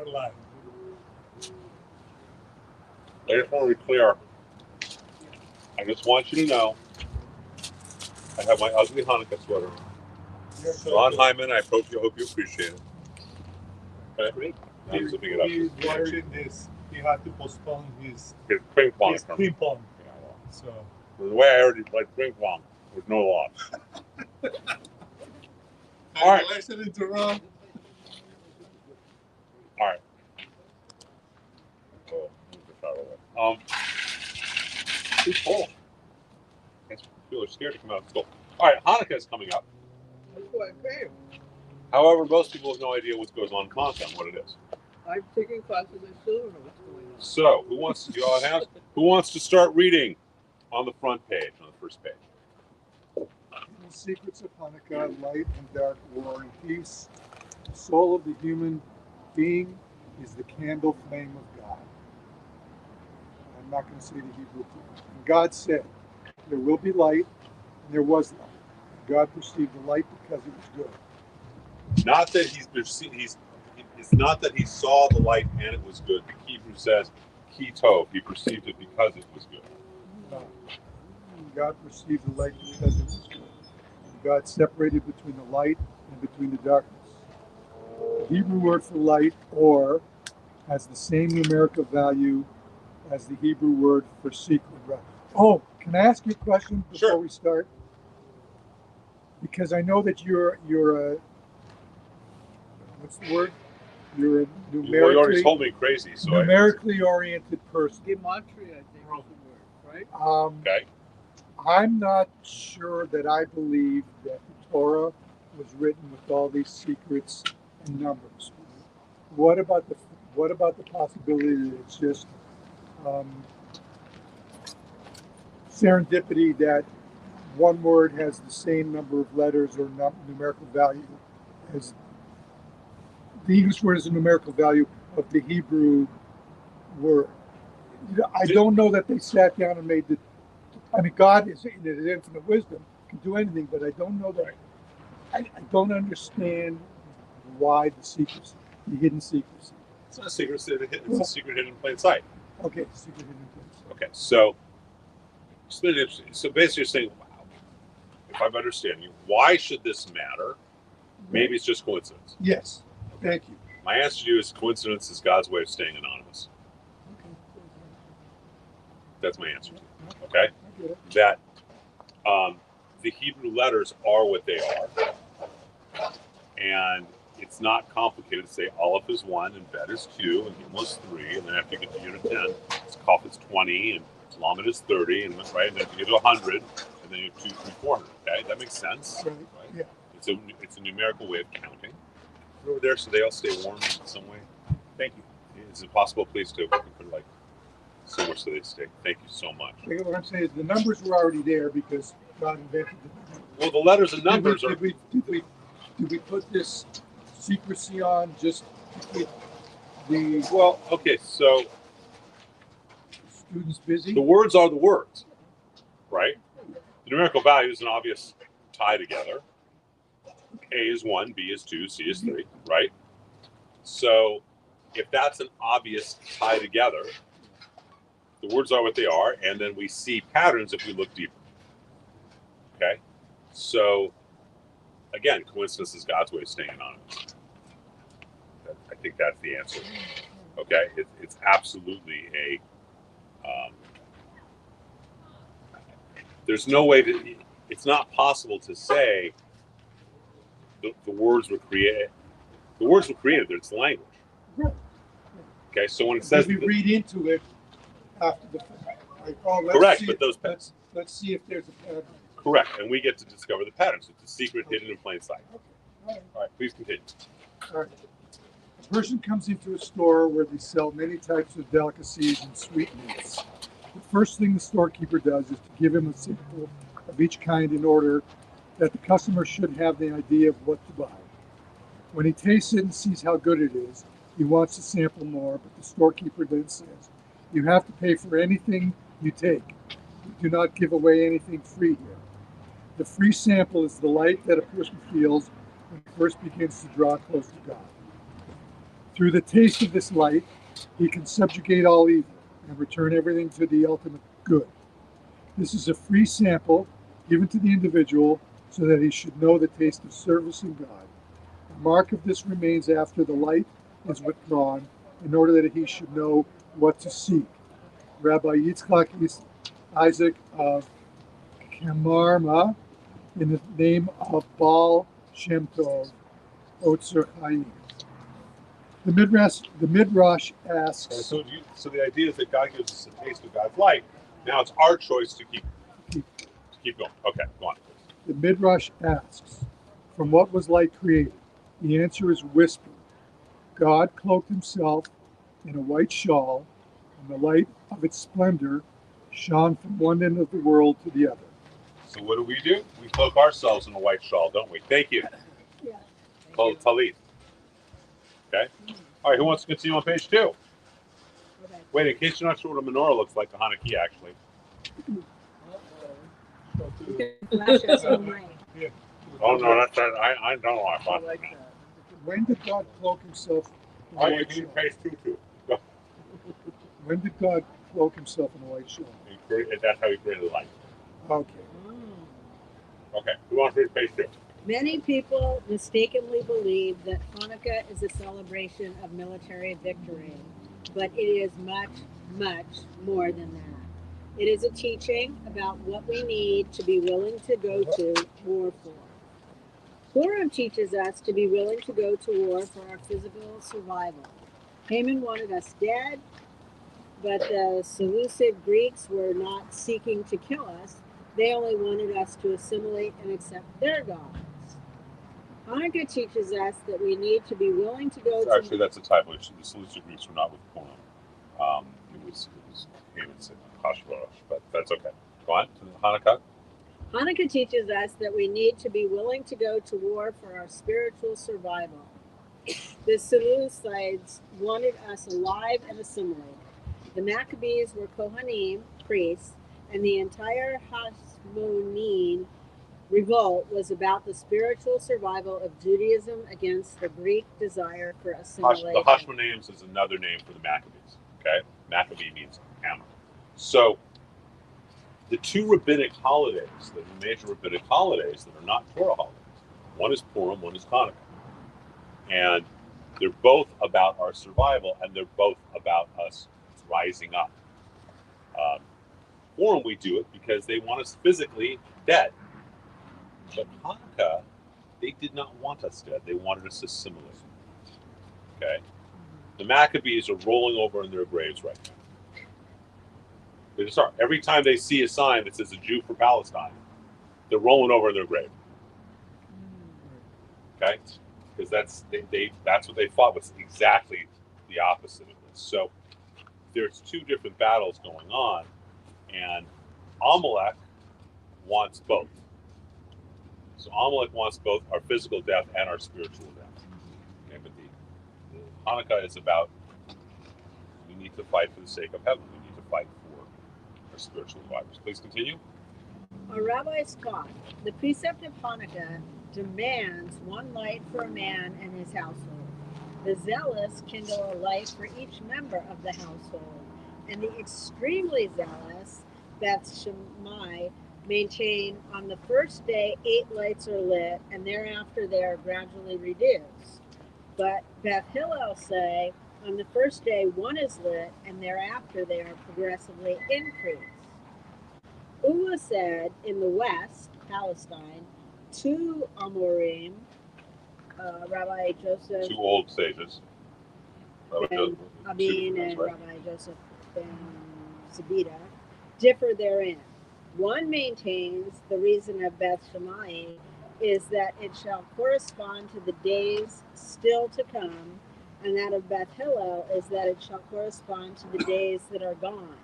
our life. I just want to be clear. I just want you to know I have my ugly Hanukkah sweater on. Yes, Ron Hyman, I hope you appreciate it. Okay? I'm He's zipping it up. watching this. He had to postpone his Ping pong. ping pong. Yeah, well, So the way I heard it, like ping pong, with no loss. All right. listening to Ron. All right. Oh, move this out of the way. Too cold. People are scared to come out of school. All right, Hanukkah is coming up. That's why I came. However, most people have no idea what goes on in Hanukkah and what it is. I'm taking classes. I still don't know what's going on. So, who wants to? You all have? Who wants to start reading on the front page, on the first page? The secrets of Hanukkah, light and dark, war and peace. The soul of the human being is the candle flame of God. I'm not going to say the Hebrew. And God said, there will be light, and there was light. God perceived the light because it was good. Not that it's not that he saw the light and it was good. The Hebrew says, "Ki tov." He perceived it because it was good. God perceived the light because it was good. And God separated between the light and between the darkness. The Hebrew word for light, or, has the same numerical value as the Hebrew word for secret. Oh, can I ask you a question before Sure. we start? Because I know that you're a what's the word? You're a You already told me crazy, so numerically oriented person. Gematria, I think, is the word, right? Okay. I'm not sure that I believe that the Torah was written with all these secrets and numbers. What about the possibility that it's just serendipity, that one word has the same number of letters or numerical value as the English word is a numerical value of the Hebrew word? I don't know that they sat down and made the. I mean, God is in His infinite wisdom can do anything, but I don't know that. I don't understand why the secrecy, the hidden secrecy. It's not a secret. It's a secret hidden in plain sight. Okay, secret hidden in plain sight. Okay, so basically you're saying, wow, if I'm understanding you, why should this matter? Maybe it's just coincidence. Yes, thank you. My answer to you is coincidence is God's way of staying anonymous. That's my answer to you. Okay? I get it. That the Hebrew letters are what they are. And it's not complicated to say Aleph is 1 and Bet is 2 and Gimel is 3, and then after you get to unit 10, it's Kaf is 20 and Lamed is 30, and right, and then you get to 100, and then you have 2, 3, 400. Okay, that makes sense. Right. Yeah. It's a numerical way of counting. Over there, so they all stay warm in some way. Thank you. Is it possible, please, to put like so much so they stay? Thank you so much. What I'm saying is the numbers were already there because God invented them. Well, the letters and numbers did we put this secrecy on just to keep the well, okay, so students busy? the words are the words, right? The numerical value is an obvious tie together. A is 1, B is 2, C is 3, right? So if that's an obvious tie together, the words are what they are, and then we see patterns if we look deeper. Okay? So, again, coincidence is God's way of staying anonymous. I think that's the answer. Okay? It's absolutely a... there's no way to... It's not possible to say the words were created. The words were created. It's language. Right. Okay? So when it says... we read into it after the fact. Like, correct, but those... Let's see if there's a pattern. Correct, and we get to discover the patterns. It's a secret hidden in plain sight. Okay. All right, please continue. All right. A person comes into a store where they sell many types of delicacies and sweetmeats. The first thing the storekeeper does is to give him a sample of each kind in order that the customer should have the idea of what to buy. When he tastes it and sees how good it is, he wants to sample more, but the storekeeper then says, "You have to pay for anything you take. We do not give away anything free here. The free sample is the light that a person feels when he first begins to draw close to God." Through the taste of this light, he can subjugate all evil and return everything to the ultimate good. This is a free sample given to the individual so that he should know the taste of service in God. The mark of this remains after the light is withdrawn in order that he should know what to seek. Rabbi Yitzchak Isaac of Kamarma, in the name of Baal Shem Tov, Otzer Chaim. The Midrash asks. So the idea is that God gives us a taste of God's light. Now it's our choice to keep going. Okay, go on. The Midrash asks, from what was light created? The answer is whisper. God cloaked himself in a white shawl, and the light of its splendor shone from one end of the world to the other. So what do? We cloak ourselves in a white shawl, don't we? Thank you. Yeah. Called talit. Okay. All right. Who wants to continue on page 2? Okay. Wait, in case you're not sure what a menorah looks like, the Hanukkah actually. You can flash us all night. Oh no, that's that. I don't know. I I thought. like that. When did God cloak himself in a All right, white you shawl? need page 2 too. Go. When did God cloak himself in a white shawl? That's how he created light. Okay. Okay. Who wants to read page 2? Many people mistakenly believe that Hanukkah is a celebration of military victory, but it is much, much more than that. It is a teaching about what we need to be willing to go to war for. Purim teaches us to be willing to go to war for our physical survival. Haman wanted us dead, but the Seleucid Greeks were not seeking to kill us. They only wanted us to assimilate and accept their gods. Hanukkah teaches us that we need to be willing to go to... Actually, that's a typo. The Seleucid Greeks were not with Purim. It was Haman's Hashvarosh, but that's okay. Go on to Hanukkah. Hanukkah teaches us that we need to be willing to go to war for our spiritual survival. The Seleucids wanted us alive and assimilated. The Maccabees were Kohanim, priests, and the entire Hasmonean revolt was about the spiritual survival of Judaism against the Greek desire for assimilation. The Hashmonaeans is another name for the Maccabees. Okay, Maccabee means hammer. So the two rabbinic holidays, the major rabbinic holidays that are not Torah holidays, one is Purim, one is Hanukkah, and they're both about our survival, and they're both about us rising up. Purim, we do it because they want us physically dead. But Hanukkah, they did not want us dead. They wanted us assimilated. Okay? The Maccabees are rolling over in their graves right now. They just are. Every time they see a sign that says a Jew for Palestine, they're rolling over in their grave. Okay? Because that's what they fought was exactly the opposite of this. So there's two different battles going on, and Amalek wants both. So Amalek wants both our physical death and our spiritual death. Okay, but the Hanukkah is about we need to fight for the sake of heaven. We need to fight for our spiritual survivors. Please continue. Our rabbis taught the precept of Hanukkah demands one light for a man and his household. The zealous kindle a light for each member of the household, and the extremely zealous, Beth Shammai, maintain on the first day 8 lights are lit, and thereafter they are gradually reduced. But Beth Hillel say on the first day 1 is lit, and thereafter they are progressively increased. Ulla said in the west, Palestine, 2 Amorim, Rabbi Joseph 2 old sages. ben Abin and right? Rabbi Joseph ben Zabida differ therein. One maintains the reason of Beth Shammai is that it shall correspond to the days still to come, and that of Beth Hillel is that it shall correspond to the days that are gone.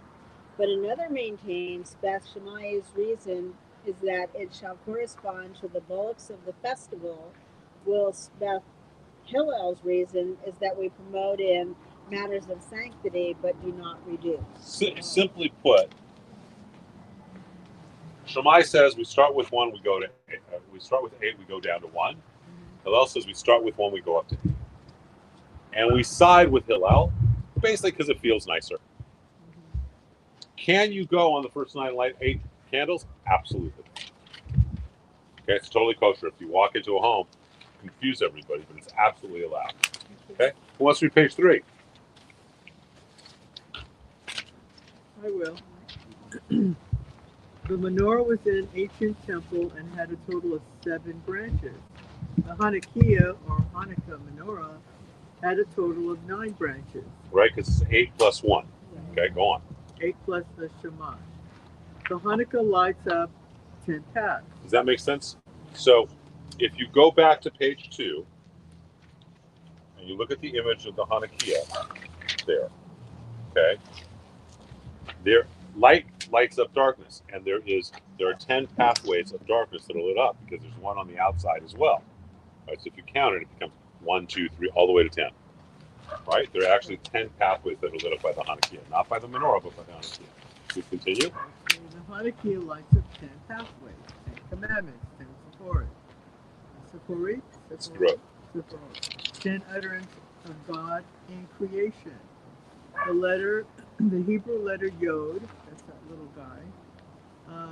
But another maintains Beth Shammai's reason is that it shall correspond to the bullocks of the festival, whilst Beth Hillel's reason is that we promote in matters of sanctity but do not reduce. Simply put, Shammai says we start with 1, we go to 8. We start with 8, we go down to 1. Hillel says we start with 1, we go up to 8. And we side with Hillel, basically because it feels nicer. Can you go on the first night and light 8 candles? Absolutely. Okay, it's totally kosher. If you walk into a home, confuse everybody, but it's absolutely allowed. Okay, who wants to read page 3? I will. The menorah was an ancient temple and had a total of 7 branches. The Hanukkah or Hanukkah menorah had a total of 9 branches. Right, because it's 8 plus 1. Okay, go on. 8 plus the Shemash. The Hanukkah lights up 10 paths. Does that make sense? So, if you go back to page 2 and you look at the image of the Hanukkah there, okay, there lights up darkness, and there are 10 pathways of darkness that are lit up because there's one on the outside as well. Right, so if you count it, it becomes 1, 2, 3, all the way to 10. Right, there are actually 10 pathways that are lit up by the Hanukkah, not by the menorah, but by the Hanukkah. We continue. The Hanukkah lights up 10 pathways, 10 commandments, 10 Sephirot, 10 utterance of God in creation. The Hebrew letter Yod, that's that little guy.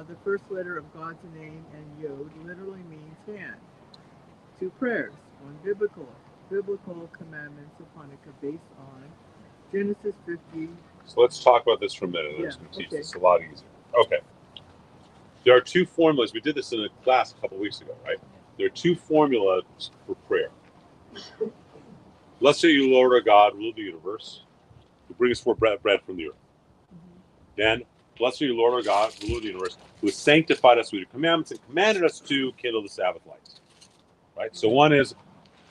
The first letter of God's name, and Yod literally means hand. 2 prayers, 1 biblical commandments of Hanukkah based on Genesis 50. So let's talk about this for a minute. I'm just going to teach okay. this a lot easier. Okay. There are 2 formulas. We did this in a class a couple weeks ago, right? There are 2 formulas for prayer. Blessed are you, Lord our God, rule the universe, who brings forth bread from the earth. Then, blessed are you, Lord our God, rule the universe, who has sanctified us with your commandments and commanded us to kindle the Sabbath lights. Right? So one is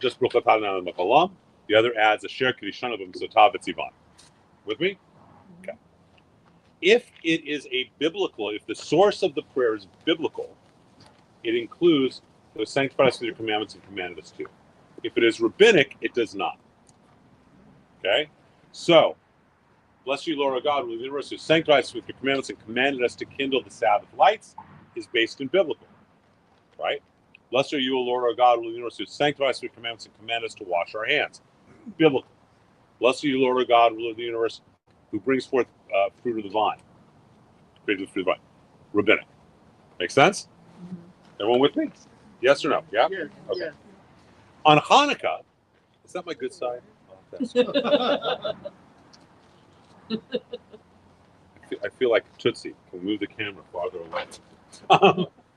just Baruch atah Adonai Makalam. The other adds Asher Kirishanu b'mitzvotav v'tzivan. With me? Okay. If it is if the source of the prayer is biblical, it includes the sanctified us with your commandments and commanded us to. If it is rabbinic, it does not. Okay? So, bless you, Lord our God, rule the universe, who sanctified us with your commandments and commanded us to kindle the Sabbath lights, is based in biblical. Right? Blessed are you, O Lord our God, rule the universe, who sanctified us with your commandments and commanded us to wash our hands. Biblical. Blessed are you, Lord our God, ruler of the universe, who brings forth fruit of the vine. Created the fruit of the vine. Rabbinic. Make sense? Everyone with me? Yes or no? Yeah? Yes, Okay. yes. On Hanukkah, is that my good side? Oh, that's good. I feel like Tootsie. Can we move the camera farther away?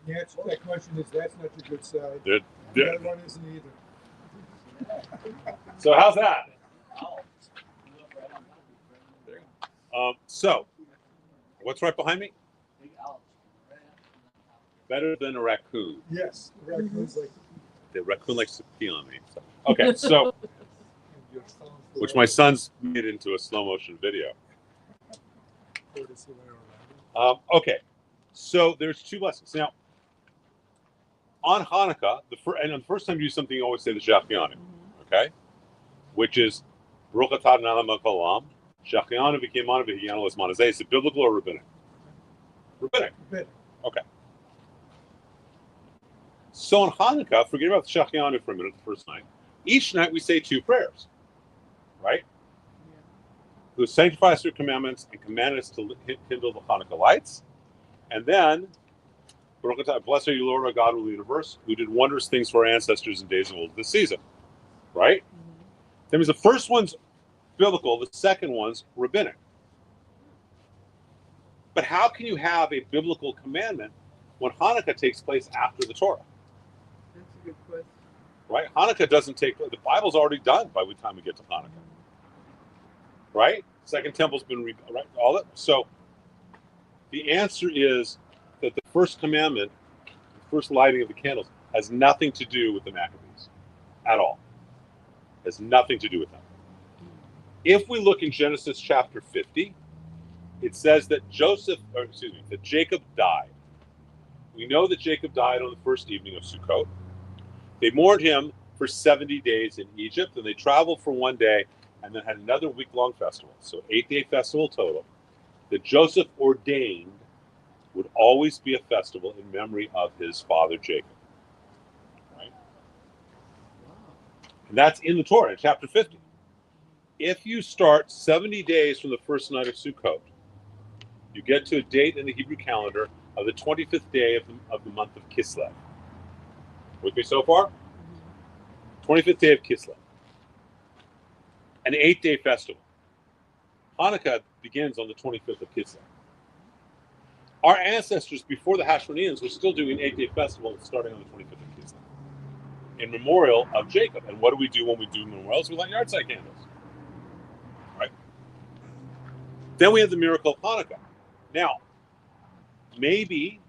The answer to that question is that's not your good side. There- The there- other one isn't either. So how's that? So, what's right behind me? Better than a raccoon. Yes, the raccoon's like The raccoon likes to pee on me. So. Okay, so your son's the which my son's made into a slow motion video. courtesy of our Okay, so there's 2 lessons now. On Hanukkah, and the first time you do something, you always say the Shachianu, okay, which is Baruch atah Adonai Makalam Shachianu v'kiyamanu v'hiyanu l'zman hazeh. Is it biblical or rabbinic? Rabbinic. Rabbinic. Okay. So on Hanukkah, forget about the Shachianu for a minute, the first night. Each night we say 2 prayers, right? Who sanctified us through commandments and commanded us to kindle the Hanukkah lights. And then, Baruch atah, blessed are you, Lord our God, of the universe, who did wondrous things for our ancestors in days of old this season. Right? That means the first one's biblical, the second one's rabbinic. But how can you have a biblical commandment when Hanukkah takes place after the Torah? That's a good question. Right? Hanukkah doesn't take place. The Bible's already done by the time we get to Hanukkah. Right? Second Temple's been right, all that. So the answer is that the first commandment, the first lighting of the candles, has nothing to do with the Maccabees at all. Has nothing to do with them. If we look in Genesis chapter 50, it says that that Jacob died. We know that Jacob died on the first evening of Sukkot. They mourned him for 70 days in Egypt, and they traveled for 1 day and then had another week-long festival. So 8-day festival total that Joseph ordained would always be a festival in memory of his father Jacob. Right? And that's in the Torah, in chapter 50. if you start 70 days from the first night of Sukkot, you get to a date in the Hebrew calendar of the 25th day of the month of Kislev. With me so far? 25th day of Kislev. An 8-day festival. Hanukkah begins on the 25th of Kislev. Our ancestors before the Hashmoneans were still doing an 8-day festival starting on the 25th of Kislev in memorial of Jacob. And what do we do when we do memorials? We light yahrzeit candles. Right? Then we have the miracle of Hanukkah. Now, maybe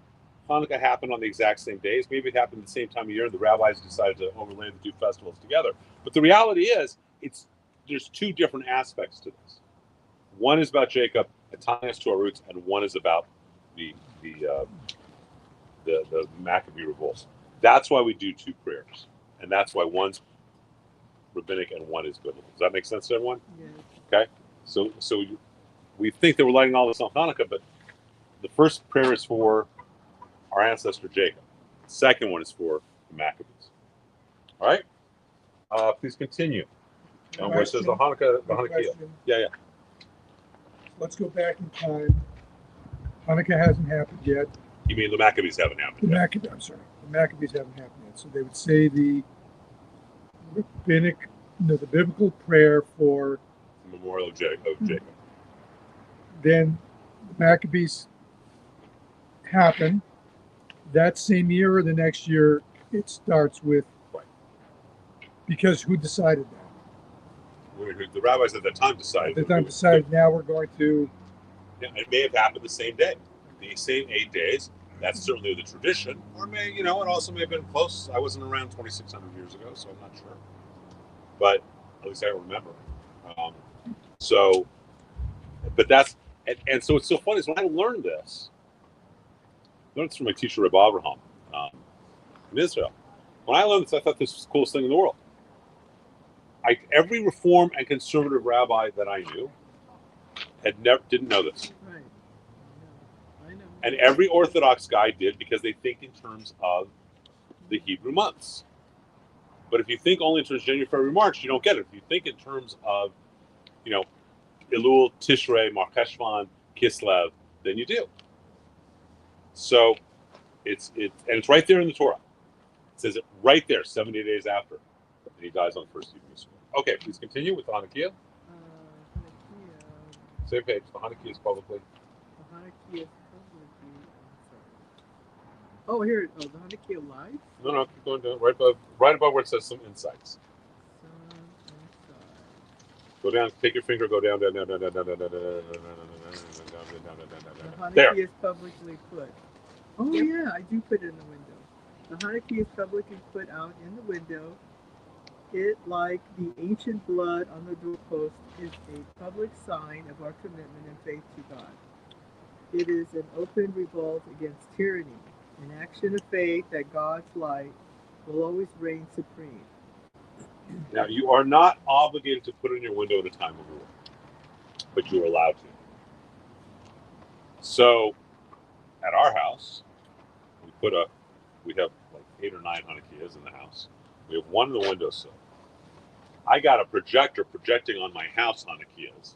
Hanukkah happened on the exact same days. Maybe it happened at the same time of year, and the rabbis decided to overlay the two festivals together. But the reality is, there's two different aspects to this. One is about Jacob and tying us to our roots, and one is about the Maccabee revolt. That's why we do two prayers, and that's why one's rabbinic and one is biblical. Does that make sense to everyone? Yes. Okay. So we think that we're lighting all this on Hanukkah, but the first prayer is for our ancestor Jacob. The second one is for the Maccabees. All right. Please continue. Where it says the Hanukkah. Question. Yeah. Let's go back in time. Hanukkah hasn't happened yet. You mean the Maccabees haven't happened yet? The Maccabees haven't happened yet. So they would say the biblical prayer for The memorial of Jacob. then the Maccabees happen. That same year or the next year, it starts with. Right. Because who decided that? The rabbis at that time decided. Now we're going to. Yeah, it may have happened the same day, the same 8 days. That's certainly the tradition, or it also may have been close. I wasn't around 2,600 years ago, so I'm not sure. But at least I remember. But that's and so it's so funny is when I learned this. I learned this from my teacher Reb Avraham in Israel. When I learned this, I thought this was the coolest thing in the world. Every Reform and conservative rabbi that I knew didn't know this. Right. I know. And every Orthodox guy did because they think in terms of the Hebrew months. But if you think only in terms of January, February, March, you don't get it. If you think in terms of, Elul, Tishrei, Mar Cheshvan, Kislev, then you do. So it's right there in the Torah. It says it right there, 70 days after. And he dies on the first evening of Sukkot. Okay, please continue with the Hanukkah. Hanukkah. Same page. The Hanukkah is publicly. The Hanukkah is publicly. Oh, here. Oh, the Hanukkah live. No, keep going down. Right above where it says some insights. Go down. Take your finger. Go down. The Hanukkah There. is publicly put. Oh yeah, I do put it in the window. The Hanukkah is publicly put out in the window. It, like the ancient blood on the doorpost, is a public sign of our commitment and faith to God. It is an open revolt against tyranny, an action of faith that God's light will always reign supreme. Now, you are not obligated to put it in your window at a time of war, but you are allowed to. So, at our house, we have like 8 or 9 Hanukkahs in the house. We have one in the windowsill. I got a projector projecting on my house Hanukkahs.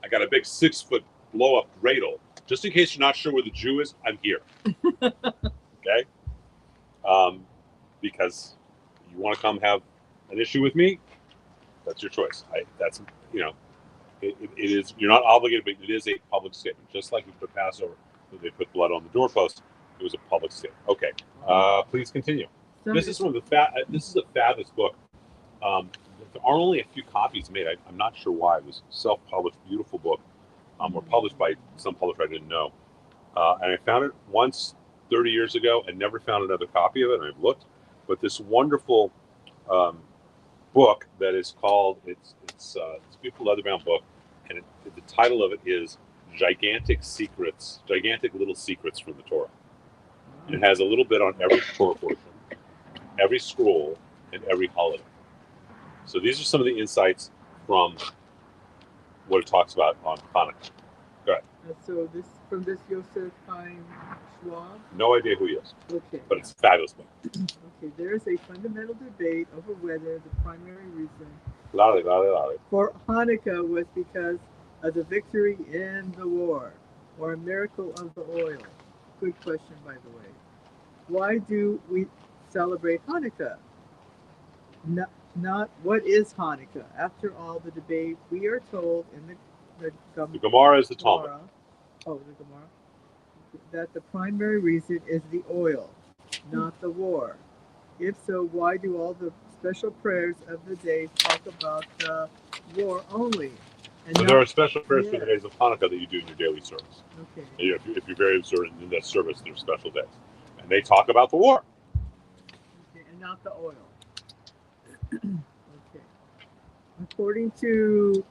I got a big 6-foot blow-up dreidel. Just in case you're not sure where the Jew is, I'm here. Okay? Because you want to come have an issue with me, that's your choice. It is, you're not obligated, but it is a public statement. Just like we put Passover, they put blood on the doorpost. It was a public statement. Okay, please continue. This is this is a fabulous book. There are only a few copies made. I'm not sure why. It was self-published, beautiful book, or published by some publisher I didn't know. And I found it once 30 years ago and never found another copy of it. And I've looked, but this wonderful book that is called it's a beautiful leather-bound book, and the title of it is Gigantic Little Secrets from the Torah. And it has a little bit on every Torah portion, every scroll, and every holiday. So these are some of the insights from what it talks about on Hanukkah. Go ahead. So this from this Yosef Chaim Schwab. No idea who he is, Okay. but it's a fabulous book. Okay. There is a fundamental debate over whether the primary reason Lale. for Hanukkah was because of the victory in the war or a miracle of the oil. Good question, by the way. Why do we celebrate Hanukkah? Not what is Hanukkah. After all, the debate we are told in the The Gemara is the Talmud. The Gemara, that the primary reason is the oil, not the war. If so, why do all the special prayers of the day talk about the war only? And So not, there are special prayers for Yeah. the days of Hanukkah that you do in your daily service. Okay. And if you're very observant in that service, there's special days. And they talk about the war. Okay, and not the oil. Okay. According to,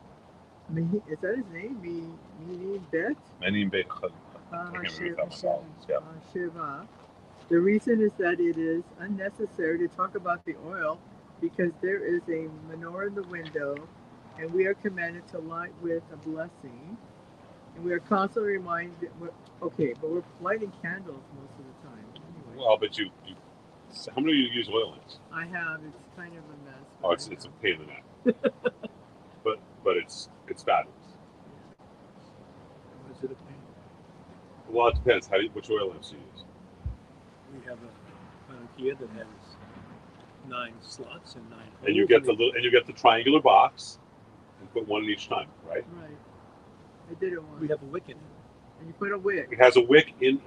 is that his name? Meaning Bet? Many big yeah. Shiva. The reason is that it is unnecessary to talk about the oil because there is a menorah in the window and we are commanded to light with a blessing. And we are constantly reminded, but we're lighting candles most of the time. Anyway. Well, but you how many of you use oil lamps? I have. It's kind of a mess. Oh, it's a pain in the neck. but it's fabulous. Was it a pain? Well, it depends. Which oil lamps do you use? We have a Hanukkah that has 9 slots and 9 holes. And you get the triangular box and put one in each time, right? Right. I did it once. We have a wick in it. And you put a wick. It has a wick in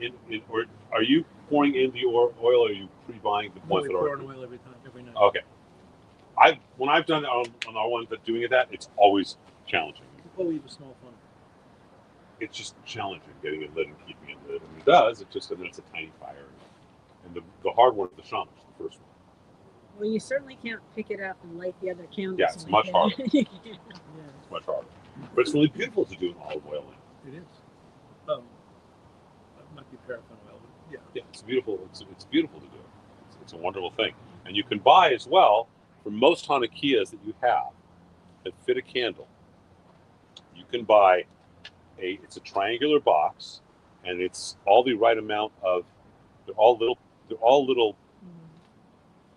or are you pouring in the oil or are you pre-buying the ones We that pour are? on oil every night. Okay. When I've done it on our ones that doing it it's always challenging. Oh, we have a small funnel. It's just challenging getting it lit and keeping it lit. And it does. And then it's a tiny fire. And the hard one is the shamash, the first one. Well, you certainly can't pick it up and light the other candles. Yeah, it's with much it. harder. You can't. Yeah. It's much harder. But it's really beautiful to do an olive oil lamp. It is. That might be paraffin oil, but yeah. Yeah, it's beautiful. It's beautiful to do. It's a wonderful thing. And you can buy as well for most Hanukkahs that you have that fit a candle. You can buy it's a triangular box, and it's all the right amount of. They're all little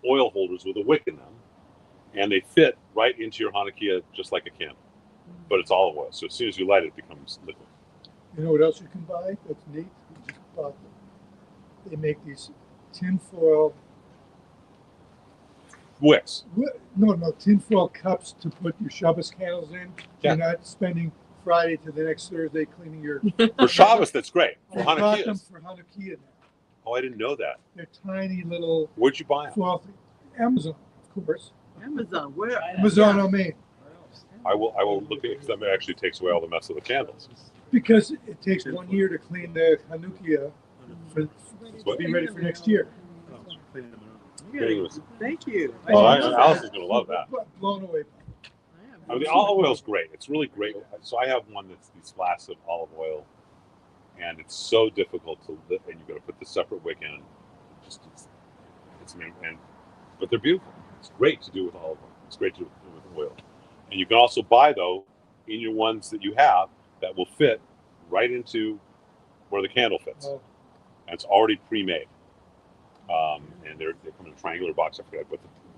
oil holders with a wick in them, and they fit right into your Hanukkah just like a candle. But it's olive oil, so as soon as you light it, it becomes liquid. You know what else you can buy that's neat? You just bought them. They make these tinfoil, Wicks. tinfoil cups to put your Shabbos candles in. Yeah. You're not spending Friday to the next Thursday cleaning your. For Shabbos, that's great. For I bought them Hanukkahs. for Hanukkah now. Oh, I didn't know that. They're tiny little Where'd you buy them? foil things. Amazon, of course. Amazon, where? Amazon on me. I will look at it because that actually takes away all the mess of the candles. Because it takes 1 year to clean the Hanukkah What? to be ready for next year. Oh, cleaning them out. Getting this- Thank you. Oh, I didn't know Alice is that. going to love that. Blown away. I mean, the olive oil is great. It's really great. So I have one that's these flasks of olive oil, and it's so difficult to lit, and you've got to put the separate wick in. But they're beautiful. It's great to do with olive oil. It's great to do with oil. And you can also buy, though, in your ones that you have that will fit right into where the candle fits. Oh. And it's already pre-made. And they come in a triangular box. I forget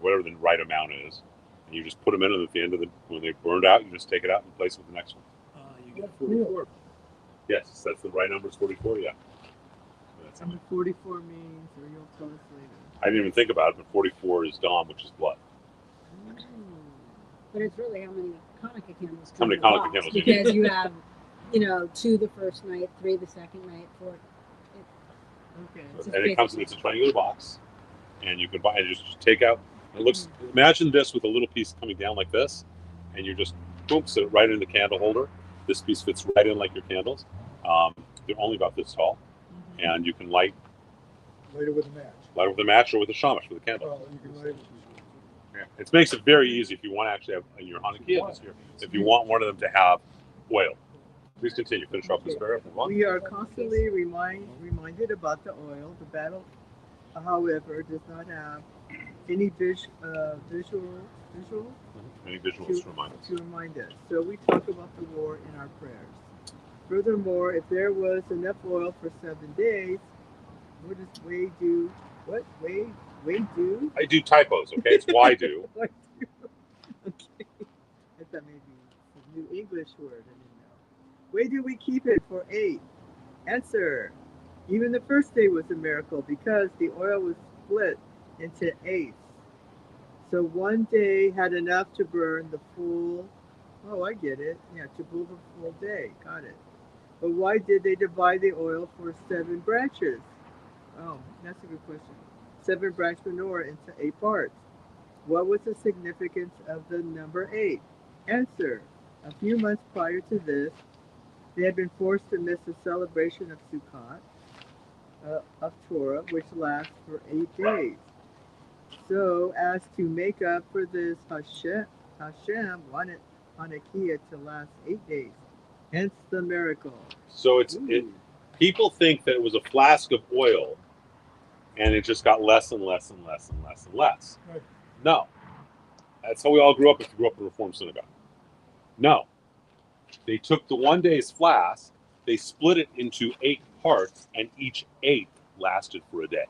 whatever the right amount is. And you just put them in, and at the end of when they burned out, you just take it out and replace it with the next one. You get 44. Yes, that's the right number. Is 44. Yeah. That's And the 44 means, or you'll tell us later. I didn't even think about it, but 44 is Dom, which is blood. But it's really how many Hanukkah candles How many come in Hanukkah the box, candles you because you have, 2 the first night, 3 the second night, 4. Okay. It's And it comes in, it's a triangular box, and you can buy it. Just take out. It looks. Imagine this with a little piece coming down like this, and you just boom, sit it right in the candle holder. This piece fits right in like your candles. They're only about this tall, and you can light Light it with a match. with a match or with a shamash with a candle. Well, you can light it with It makes it very easy if you want to actually have in your Hanukkah this year. If you want one of them to have oil, please continue. Finish off this paragraph. Move on. We are constantly reminded about the oil. The battle, however, does not have any visual Any visuals to remind us. to remind us. So we talk about the war in our prayers. Furthermore, if there was enough oil for 7 days, what does Wade do? What Wade do? I do typos, okay? It's why do. Why do? Okay. I thought maybe a new English word. I didn't know. Where do we keep it for 8? Answer. Even the first day was a miracle because the oil was split into 8. So one day had enough to burn the full. Oh, I get it. Yeah, to burn the full day. Got it. But why did they divide the oil for 7 branches? Oh, that's a good question. 7 branch menorah into 8 parts. What was the significance of the number 8? Answer. A few months prior to this, they had been forced to miss the celebration of Sukkot, of Torah, which lasts for 8 days. So, as to make up for this, Hashem wanted Hanukkah to last 8 days. Hence the miracle. So people think that it was a flask of oil and it just got less and less and less and less and less. Right. No. That's how we all grew up if you grew up in a Reformed synagogue. No. They took the one day's flask, they split it into 8 parts, and each 8 lasted for a day.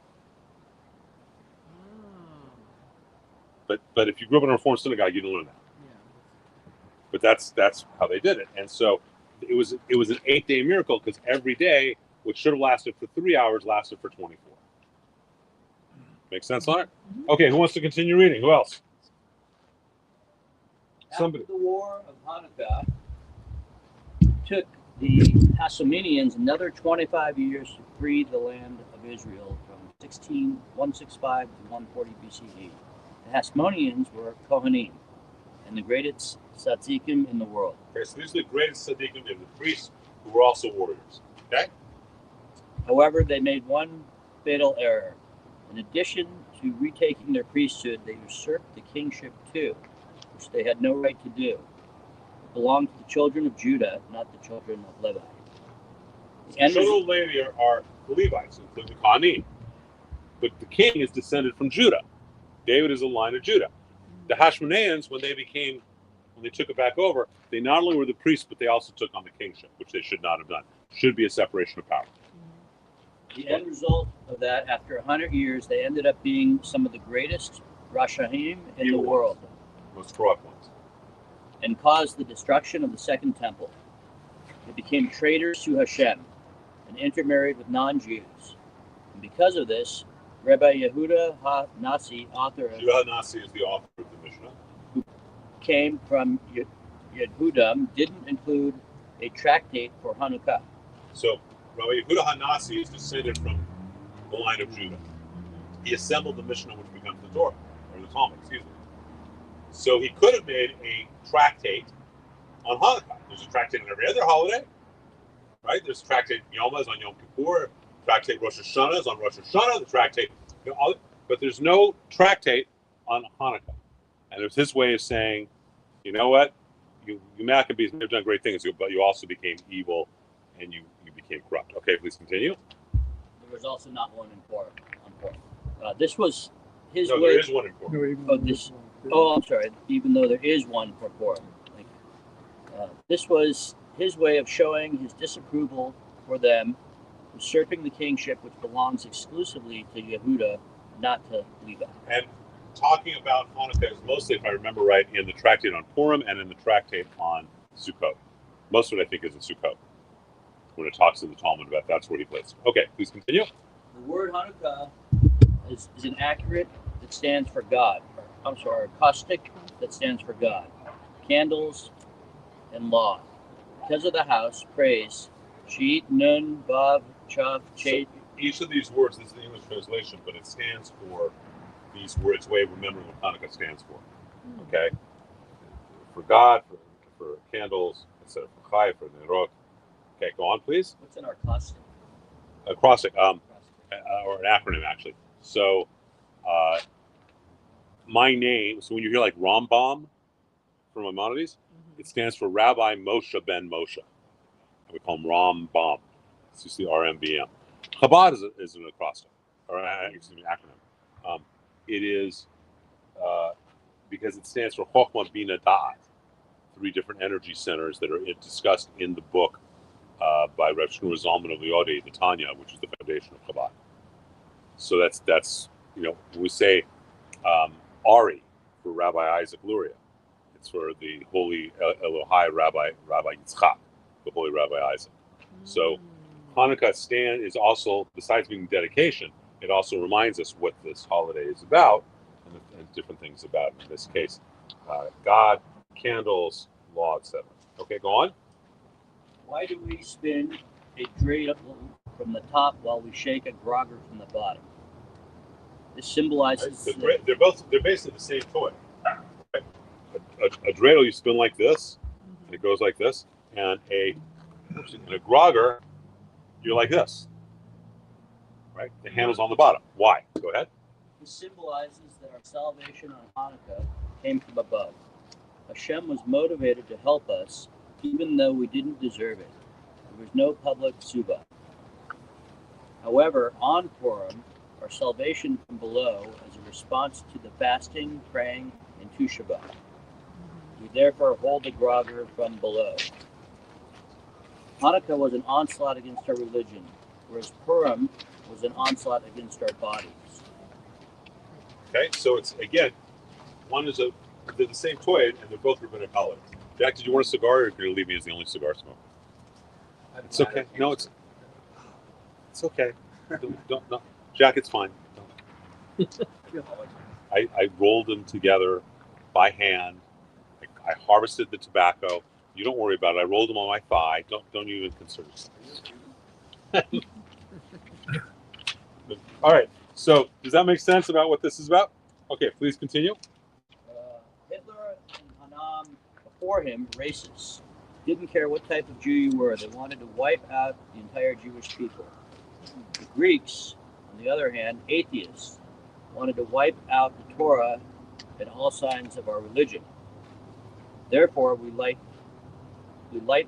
But if you grew up in a Reformed synagogue, you didn't learn that. Yeah. But that's how they did it. And so it was an 8-day miracle because every day, which should have lasted for 3 hours, lasted for 24. Make sense on it? Okay, who wants to continue reading? Who else? Somebody. After the War of Hanukkah, took the Hasmoneans another 25 years to free the land of Israel from 165 to 140 BCE. The Hasmoneans were Kohanim and the greatest tzaddikim in the world. Okay, so these are the greatest tzaddikim, the priests who were also warriors. Okay? However, they made one fatal error. In addition to retaking their priesthood, they usurped the kingship too, which they had no right to do. It belonged to the children of Judah, not the children of Levi. The Children of Levi are the Levites, including the Kohanim. But the king is descended from Judah. David is a line of Judah. The Hashmoneans, when they took it back over, they not only were the priests, but they also took on the kingship, which they should not have done. Should be a separation of power. The end result of that, after 100 years, they ended up being some of the greatest Rashaim in the world. Most corrupt ones. And caused the destruction of the Second Temple. They became traitors to Hashem and intermarried with non-Jews. And because of this, Rabbi Yehuda HaNasi, author of... Yehuda HaNasi is the author of the Mishnah. Who came from Yehudim, didn't include a tractate for Hanukkah. So, Rabbi Yehuda HaNasi is descended from the line of Judah. He assembled the Mishnah, which becomes the Torah, or the Talmud, excuse me. So he could have made a tractate on Hanukkah. There's a tractate on every other holiday, right? There's a tractate Yom is on Yom Kippur, tractate Rosh Hashanah is on Rosh Hashanah, the tractate, but there's no tractate on Hanukkah. And it was his way of saying, you know what? You Maccabees have done great things, but you also became evil and you became corrupt. Okay, please continue. There was also not one in Purim. This was his way. There is one in Purim. I'm sorry. Even though there is one for Purim. This was his way of showing his disapproval for them, usurping the kingship which belongs exclusively to Yehuda, not to Levi. And talking about Hanukkah is mostly, if I remember right, in the tractate on Purim and in the tractate on Sukkot. Most of it, I think, is in Sukkot. When it talks in the Talmud about that's where he plays. Okay, please continue. The word Hanukkah is inaccurate. It stands for God. Caustic, that stands for God. Candles and law. Because of the house, praise. Sheet, Nun, Vav, Chav, Chet. So each of these words, this is the English translation, but it stands for these words, way of remembering what Hanukkah stands for. Okay? For God, for candles, instead of for Chai, for Nerot. Okay, go on, please. What's in our caustic? Acrostic, or an acronym, actually. So, my name, so when you hear like Rambam from Maimonides, it stands for Rabbi Moshe ben Moshe. We call him Rambam. It's just the RMBM. Chabad is an acrostic, or excuse me, acronym. It is because it stands for Chochmah Bina Da'at, 3 different energy centers that are discussed in the book by Rev Shmuel Zalman of Liodi, the Tanya, which is the foundation of Chabad. So that's when we say Ari for Rabbi Isaac Luria, it's for the holy Elohai Rabbi Yitzchak, the holy Rabbi Isaac. So Hanukkah stand is also, besides being dedication, it also reminds us what this holiday is about and different things about. In this case, God, candles, law, etc. Okay, go on. Why do we spin a dreidel from the top while we shake a grogger from the bottom? This symbolizes They're basically the same toy. A dreidel you spin like this, and it goes like this, and a grogger you're like this, right? The handle's on the bottom. Why? Go ahead. This symbolizes that our salvation on Hanukkah came from above. Hashem was motivated to help us, even though we didn't deserve it. There was no public suba. However, on Purim, our salvation from below as a response to the fasting, praying, and Tu Shabbat. We therefore hold the grogger from below. Hanukkah was an onslaught against our religion, whereas Purim was an onslaught against our bodies. Okay, so it's, again, they're the same toy, and they're both rabbinic holidays. Jack, did you want a cigar, or are you going to leave me as the only cigar smoker? It's okay. No, it's okay. Don't. Jack, it's fine. I rolled them together by hand. I harvested the tobacco. You don't worry about it. I rolled them on my thigh. Don't even concern yourself. All right. So does that make sense about what this is about? Okay, please continue. Hitler and Hanam before him, racists, didn't care what type of Jew you were. They wanted to wipe out the entire Jewish people. The Greeks, on the other hand, atheists, wanted to wipe out the Torah and all signs of our religion. Therefore, we light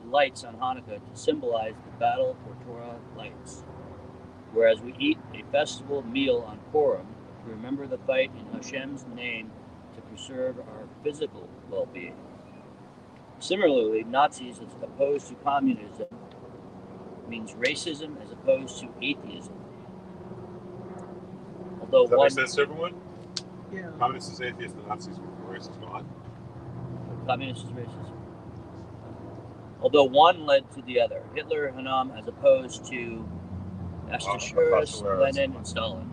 lights on Hanukkah to symbolize the battle for Torah lights, whereas we eat a festival meal on Purim to remember the fight in Hashem's name to preserve our physical well-being. Similarly, Nazis as opposed to communism means racism as opposed to atheism. Although Does that make sense to everyone? Yeah. Communists is atheist, the Nazis were racist. Go on. Communist is racist. Although one led to the other. Hitler, Hanam, as opposed to Ashtash, Lenin, and Stalin.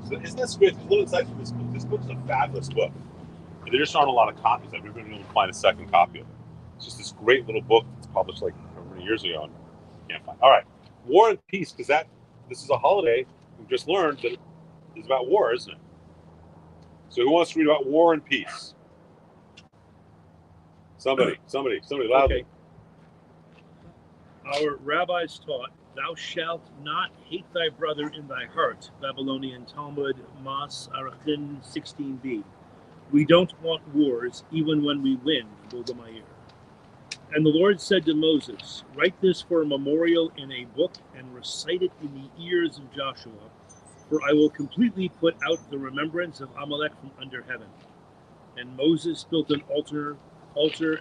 So isn't that great? There's a little insight from this book. This book is a fabulous book. And there just aren't a lot of copies. I've never been able to find a second copy of it. It's just this great little book that's published like how many years ago, and can't find. All right, War and Peace, because this is a holiday. We've just learned that it's about war, isn't it? So who wants to read about War and Peace? Somebody loudly. Okay. Our rabbis taught, "Thou shalt not hate thy brother in thy heart." Babylonian Talmud, Mas Arachin 16b. We don't want wars, even when we win, Golda Meir. And the Lord said to Moses, "Write this for a memorial in a book and recite it in the ears of Joshua, for I will completely put out the remembrance of Amalek from under heaven." And Moses built an altar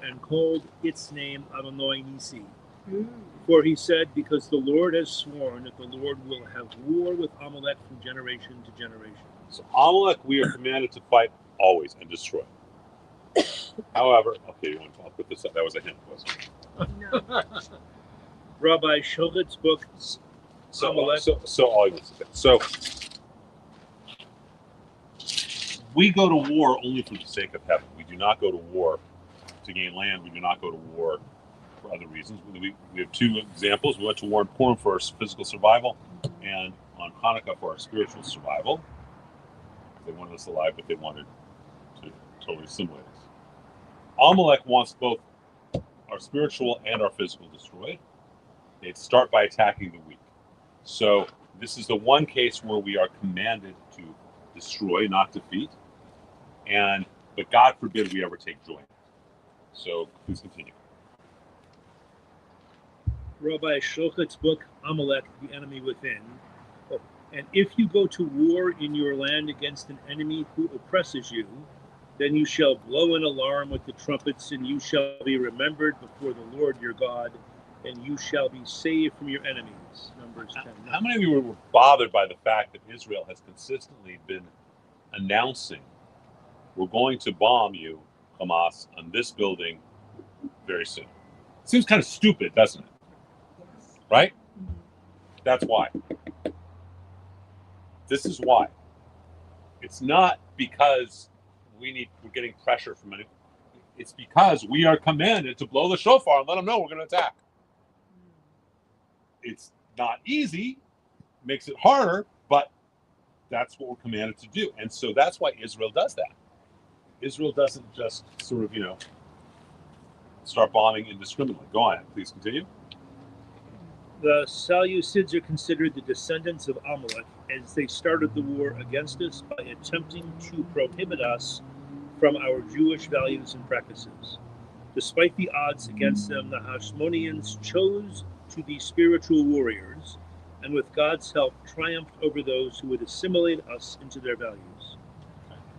and called its name Adonai Nisi. For he said, because the Lord has sworn that the Lord will have war with Amalek from generation to generation. So Amalek, we are commanded to fight always and destroy. However, okay, I'll put this up. That was a hint, wasn't it? Rabbi Shogut's book, Amalek. So we go to war only for the sake of heaven. We do not go to war to gain land. We do not go to war for other reasons. We have two examples. We went to war in Purim for our physical survival, and on Hanukkah for our spiritual survival. They wanted us alive, but they wanted to totally assimilate us. Amalek wants both our spiritual and our physical destroyed. They start by attacking the weak. So this is the one case where we are commanded to destroy, not defeat. But God forbid we ever take joy in it. So please continue. Rabbi Shochet's book, Amalek, the Enemy Within. And if you go to war in your land against an enemy who oppresses you, then you shall blow an alarm with the trumpets, and you shall be remembered before the Lord your God, and you shall be saved from your enemies. Numbers 10. How many of you were bothered by the fact that Israel has consistently been announcing, we're going to bomb you, Hamas, on this building very soon? Seems kind of stupid, doesn't it? Right? That's why. This is why. It's not because we're getting pressure from anyone. It's because we are commanded to blow the shofar and let them know we're going to attack. It's not easy, makes it harder, but that's what we're commanded to do. And so that's why Israel does that. Israel doesn't just sort of, start bombing indiscriminately. Go on, please continue. The Seleucids are considered the descendants of Amalek, as they started the war against us by attempting to prohibit us from our Jewish values and practices. Despite the odds against them, the Hasmoneans chose to be spiritual warriors, and with God's help triumphed over those who would assimilate us into their values.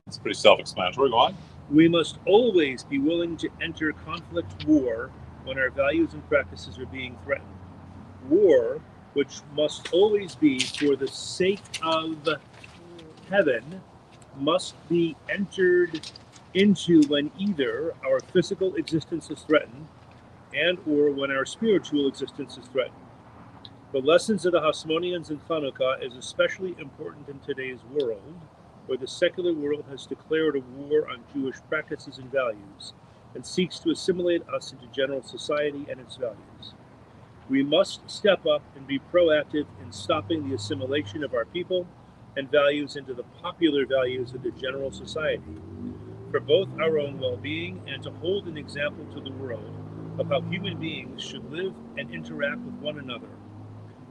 It's pretty self-explanatory. Go on. We must always be willing to enter conflict war when our values and practices are being threatened. War, which must always be for the sake of heaven, must be entered into when either our physical existence is threatened and or when our spiritual existence is threatened. The lessons of the Hasmoneans in Hanukkah is especially important in today's world, where the secular world has declared a war on Jewish practices and values and seeks to assimilate us into general society and its values. We must step up and be proactive in stopping the assimilation of our people and values into the popular values of the general society, for both our own well-being and to hold an example to the world of how human beings should live and interact with one another.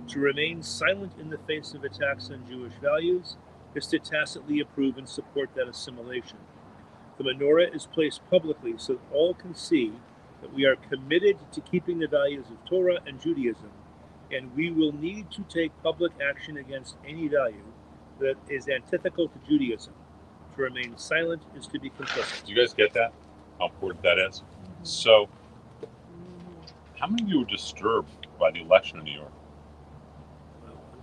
To remain silent in the face of attacks on Jewish values is to tacitly approve and support that assimilation. The menorah is placed publicly so that all can see that we are committed to keeping the values of Torah and Judaism, and we will need to take public action against any value that is antithetical to Judaism. To remain silent is to be complicit. Do you guys get that? How important that is? So, how many of you were disturbed by the election in New York?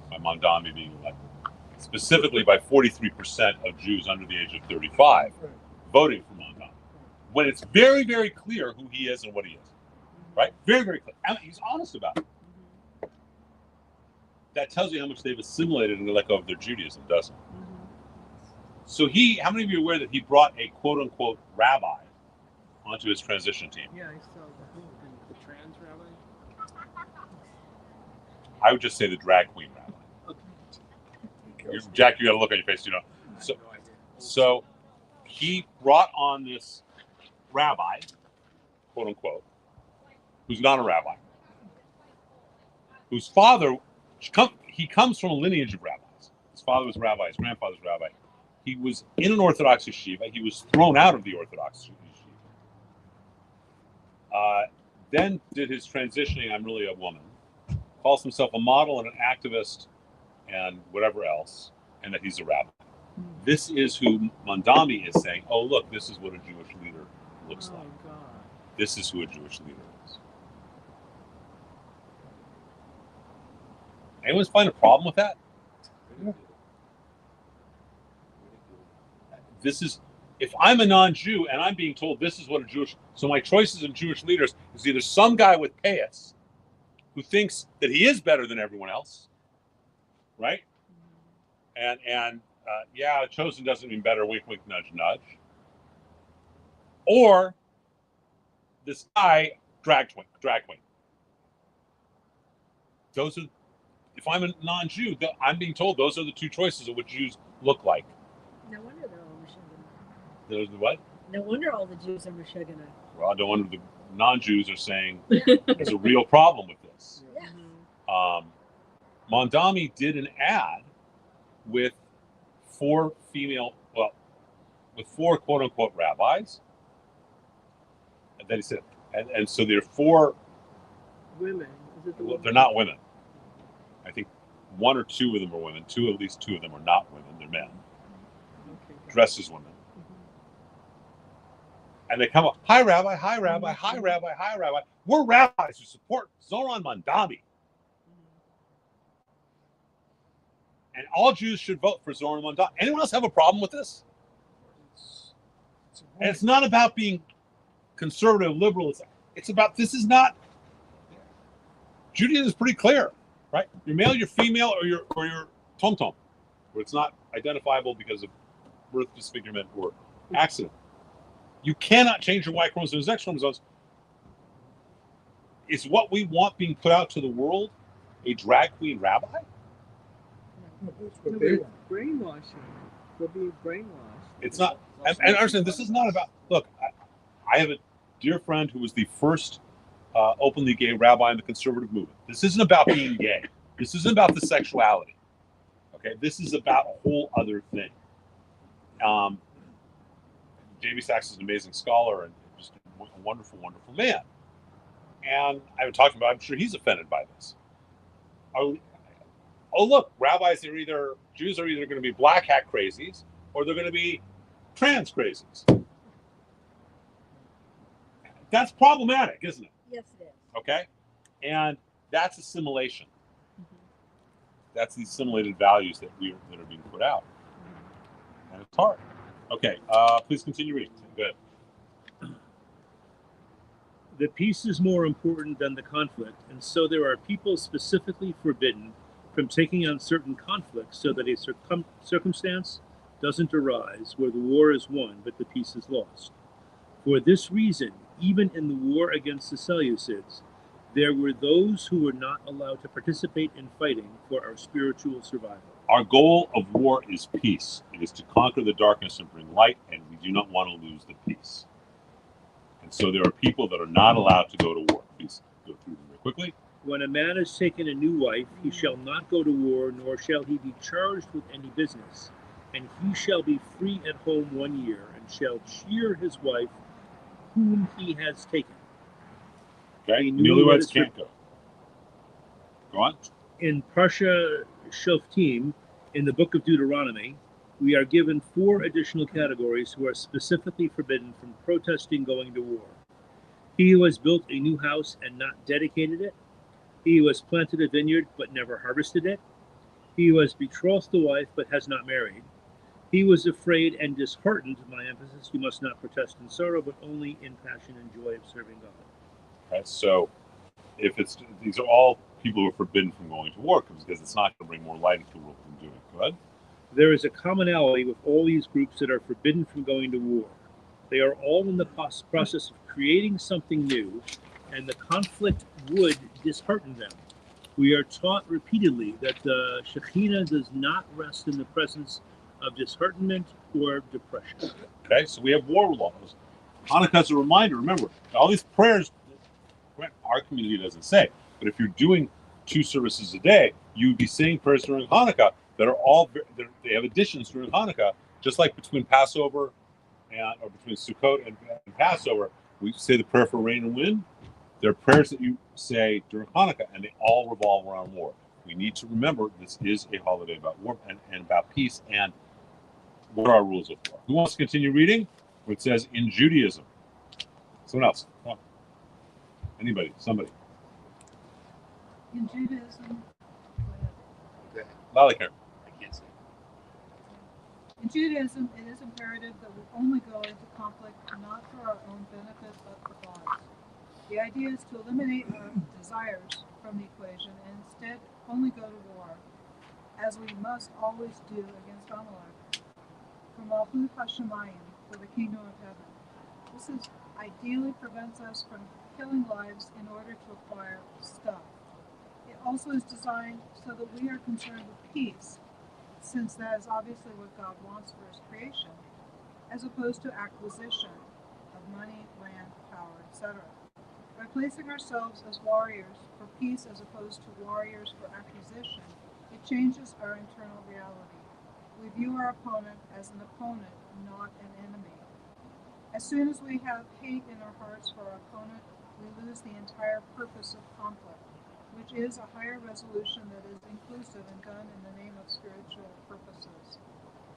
By Mondami being elected? Specifically by 43% of Jews under the age of 35 voting for Mondami. When it's very, very clear who he is and what he is. Right? Very, very clear. And he's honest about it. That tells you how much they've assimilated and let go of their Judaism, doesn't it? So how many of you are aware that he brought a quote-unquote rabbi onto his transition team? Yeah, I saw the trans rabbi. I would just say the drag queen rabbi. Jack, you got to look on your face, So he brought on this rabbi, quote unquote, who's not a rabbi, whose father, he comes from a lineage of rabbis. His father was a rabbi, his grandfather's a rabbi. He was in an Orthodox yeshiva. He was thrown out of the Orthodox yeshiva. Then did his transitioning, I'm really a woman, calls himself a model and an activist and whatever else, and that he's a rabbi. This is who Mondami is saying, oh, look, this is what a Jewish leader looks like. God. This is who a Jewish leader is. Anyone find a problem with that? This is, if I'm a non-Jew and I'm being told this is what so my choices of Jewish leaders is either some guy with payas who thinks that he is better than everyone else, right? And chosen doesn't mean better, wink, wink, nudge, nudge. Or this guy, drag queen. Those are, if I'm a non-Jew, I'm being told those are the two choices of what Jews look like. No wonder they're all Meshuggah. There's the what? No wonder all the Jews are Meshuggah. Well, no wonder the non-Jews are saying there's a real problem with this. Yeah. Mondami did an ad with four quote-unquote rabbis. And then he said, and so there are four Women. Is it the women? They're not women. I think one or two of them are women. At least two of them are not women. They're men. Okay. Dressed as women. And they come up, hi, Rabbi, hi, Rabbi, hi, Rabbi, hi, Rabbi. We're rabbis who support Zoran Mandami. And all Jews should vote for Zoran Mandami. Anyone else have a problem with this? And it's not about being conservative, liberal. It's about, this is not, Judaism is pretty clear, right? You're male, you're female, or you're tom-tom, where it's not identifiable because of birth disfigurement or accident. You cannot change your Y chromosomes, X chromosomes. Is what we want being put out to the world a drag queen rabbi? No, that's No, what but they it's want. brainwashing. They're being brainwashed. It's not. And understand, this is not about. Look, I have a dear friend who was the first openly gay rabbi in the conservative movement. This isn't about being gay. This isn't about the sexuality. Okay, this is about a whole other thing. J.B. Sachs is an amazing scholar and just a wonderful, wonderful man. And I've been talking about, I'm sure he's offended by this. Oh, look, rabbis are either, Jews are either going to be black hat crazies or they're going to be trans crazies. That's problematic, isn't it? Yes, it is. Okay? And that's assimilation. That's the assimilated values that are being put out. And it's hard. Okay, please continue reading. Good. The peace is more important than the conflict, and so there are people specifically forbidden from taking on certain conflicts so that a circumstance doesn't arise where the war is won but the peace is lost. For this reason, even in the war against the Seleucids, there were those who were not allowed to participate in fighting for our spiritual survival. Our goal of war is peace. It is to conquer the darkness and bring light, and we do not want to lose the peace. And so there are people that are not allowed to go to war. Please go through them very quickly. When a man has taken a new wife, he shall not go to war, nor shall he be charged with any business. And he shall be free at home 1 year, and shall cheer his wife whom he has taken. Okay, A newlywed newlyweds can't go. Go on. In Parsha Shoftim, in the book of Deuteronomy, we are given 4 additional categories who are specifically forbidden from protesting going to war. He who has built a new house and not dedicated it. He who has planted a vineyard but never harvested it. He who has betrothed a wife but has not married. He who was afraid and disheartened, my emphasis, you must not protest in sorrow, but only in passion and joy of serving God. Okay, so these are all people who are forbidden from going to war because it's not going to bring more light into the world than doing it. Go ahead. There is a commonality with all these groups that are forbidden from going to war. They are all in the process of creating something new, and the conflict would dishearten them. We are taught repeatedly that the Shekhinah does not rest in the presence of disheartenment or depression. Okay, so we have war laws. Hanukkah's a reminder. Remember, all these prayers, our community doesn't say, but if you're doing 2 services a day, you would be saying prayers during Hanukkah that are all, they have additions during Hanukkah, just like between Passover or between Sukkot and Passover, we say the prayer for rain and wind. There are prayers that you say during Hanukkah, and they all revolve around war. We need to remember this is a holiday about war and about peace, and what are our rules of war? Who wants to continue reading? Where it says in Judaism. Someone else. Come on. Anybody. Somebody. In Judaism, Loud like here. I can't say. in Judaism, it is imperative that we only go into conflict not for our own benefit, but for God's. The idea is to eliminate our desires from the equation and instead only go to war, as we must always do against Amalek, for Malchut Hashemayim, for the kingdom of heaven. This is ideally prevents us from killing lives in order to acquire stuff. It also is designed so that we are concerned with peace, since that is obviously what God wants for his creation, as opposed to acquisition of money, land, power, etc. By placing ourselves as warriors for peace as opposed to warriors for acquisition, it changes our internal reality. We view our opponent as an opponent, not an enemy. As soon as we have hate in our hearts for our opponent, we lose the entire purpose of conflict, which is a higher resolution that is inclusive and done in the name of spiritual purposes.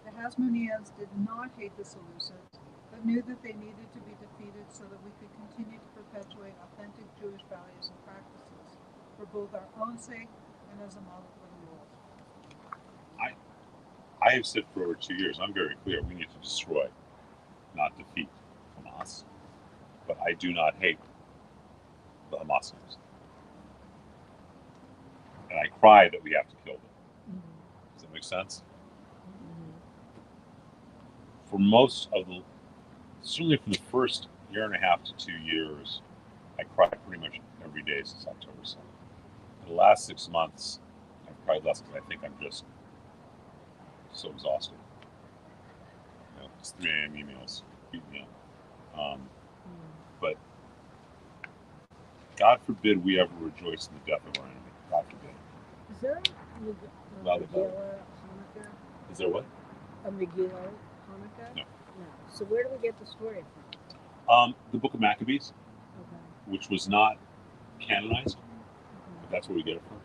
The Hasmoneans did not hate the Seleucids, but but knew that they needed to be defeated so that we could continue to perpetuate authentic Jewish values and practices for both our own sake and as a model for the world. I have said for over 2 years, I'm very clear, we need to destroy, not defeat Hamas. But I do not hate the Hamasniks. And I cry that we have to kill them. Does that make sense? For most of the, certainly for the first year and a half to 2 years, I cried pretty much every day since October 7th. In the last 6 months, I've cried less because I think I'm just so exhausted. You know, it's 3 a.m. emails beat me up. But God forbid we ever rejoice in the death of our enemy. God forbid. Is there a Loud, Megillah Hanukkah? Is there what? A Megillah Hanukkah? No. So where do we get the story from? The Book of Maccabees, Okay. which was not canonized. But that's where we get it from.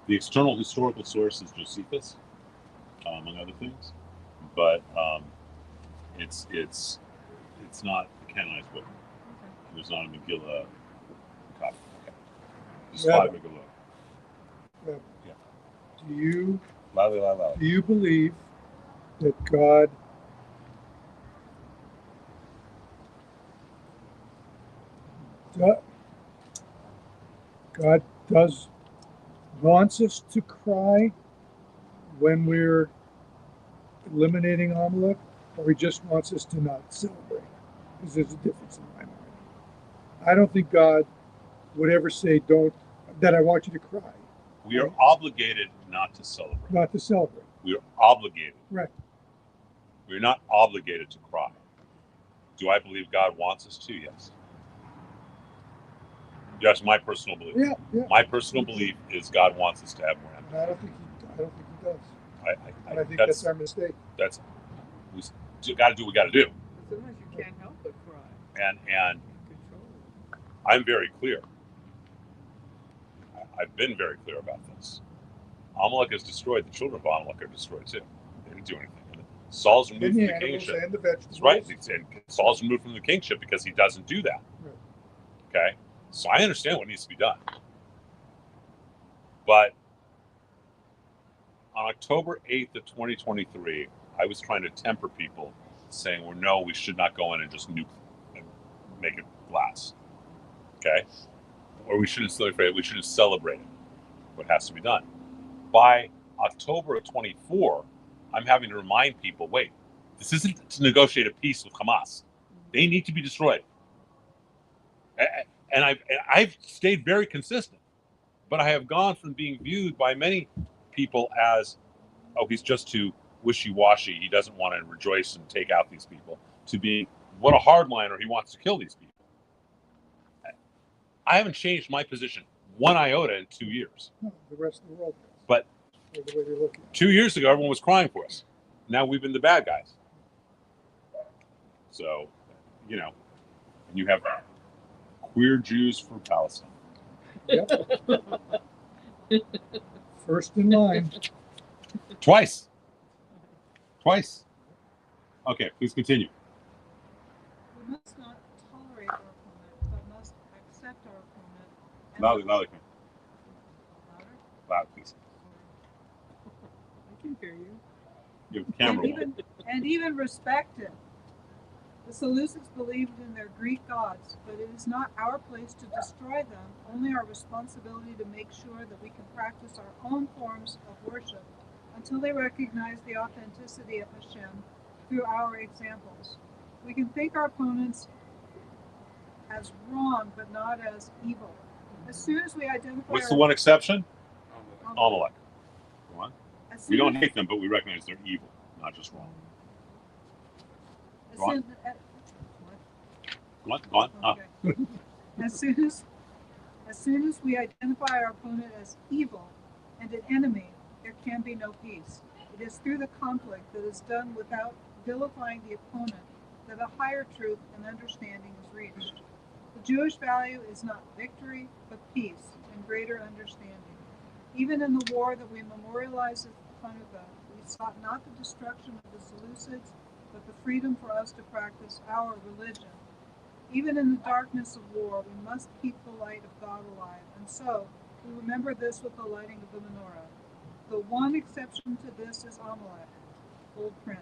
The external historical source is Josephus, among other things, but it's not a canonized book. There's not a Megillah copy. Okay. There's Yeah. 5 Megillah. Yeah. Do Loudly. you believe that God wants us to cry when we're eliminating Amalek, or he just wants us to not celebrate? Because there's a difference in my mind. I don't think God would ever say, that I want you to cry. We are obligated not to celebrate. Not to celebrate. We are obligated. Right. We're not obligated to cry. Do I believe God wants us to? Yes. That's my personal belief. Yeah. My personal belief is God wants us to have more empathy. And I don't think he does. I think that's our mistake. We got to do what we got to do. Sometimes you can't help but cry. And Control it. I'm very clear. I've been very clear about this. Amalek is destroyed. The children of Amalek are destroyed too. They didn't do anything. Saul's removed from the kingship. And the vegetables. That's right. And Saul's removed from the kingship because he doesn't do that. Right. Okay? So I understand what needs to be done. But on October 8th of 2023, I was trying to temper people saying, well, no, we should not go in and just nuke and make it glass. Okay? Or we shouldn't celebrate it. We shouldn't celebrate it. What has to be done. By October of 24, I'm having to remind people, wait, this isn't to negotiate a peace with Hamas. They need to be destroyed. And I've stayed very consistent. But I have gone from being viewed by many people as, oh, he's just too wishy-washy. He doesn't want to rejoice and take out these people, to being, what a hardliner, he wants to kill these people. I haven't changed my position one iota in 2 years. No, the rest of the world does. But the way they look at it. 2 years ago, everyone was crying for us. Now we've been the bad guys. So, you know, and you have queer Jews for Palestine. Yep. First in line. Twice. Okay, please continue. We must not tolerate our opponent, but must accept our opponent. Loudly. Louder? Loud, please. I can hear you. You have the camera on. And even respect him. The Seleucids believed in their Greek gods, but it is not our place to destroy them, only our responsibility to make sure that we can practice our own forms of worship until they recognize the authenticity of Hashem through our examples. We can think our opponents as wrong, but not as evil. As soon as we identify What's the one exception? Amalek. Go on. as We soon don't as- hate them, but we recognize they're evil, not just wrong. as Go on. soon- Go on. Okay. As soon as we identify our opponent as evil and an enemy, there can be no peace. It is through the conflict that is done without vilifying the opponent that a higher truth and understanding is reached. The Jewish value is not victory, but peace and greater understanding. Even in the war that we memorialize as Hanukkah, we sought not the destruction of the Seleucids, but the freedom for us to practice our religion. Even in the darkness of war, we must keep the light of God alive, and so we remember this with the lighting of the menorah. The one exception to this is Amalek, old print.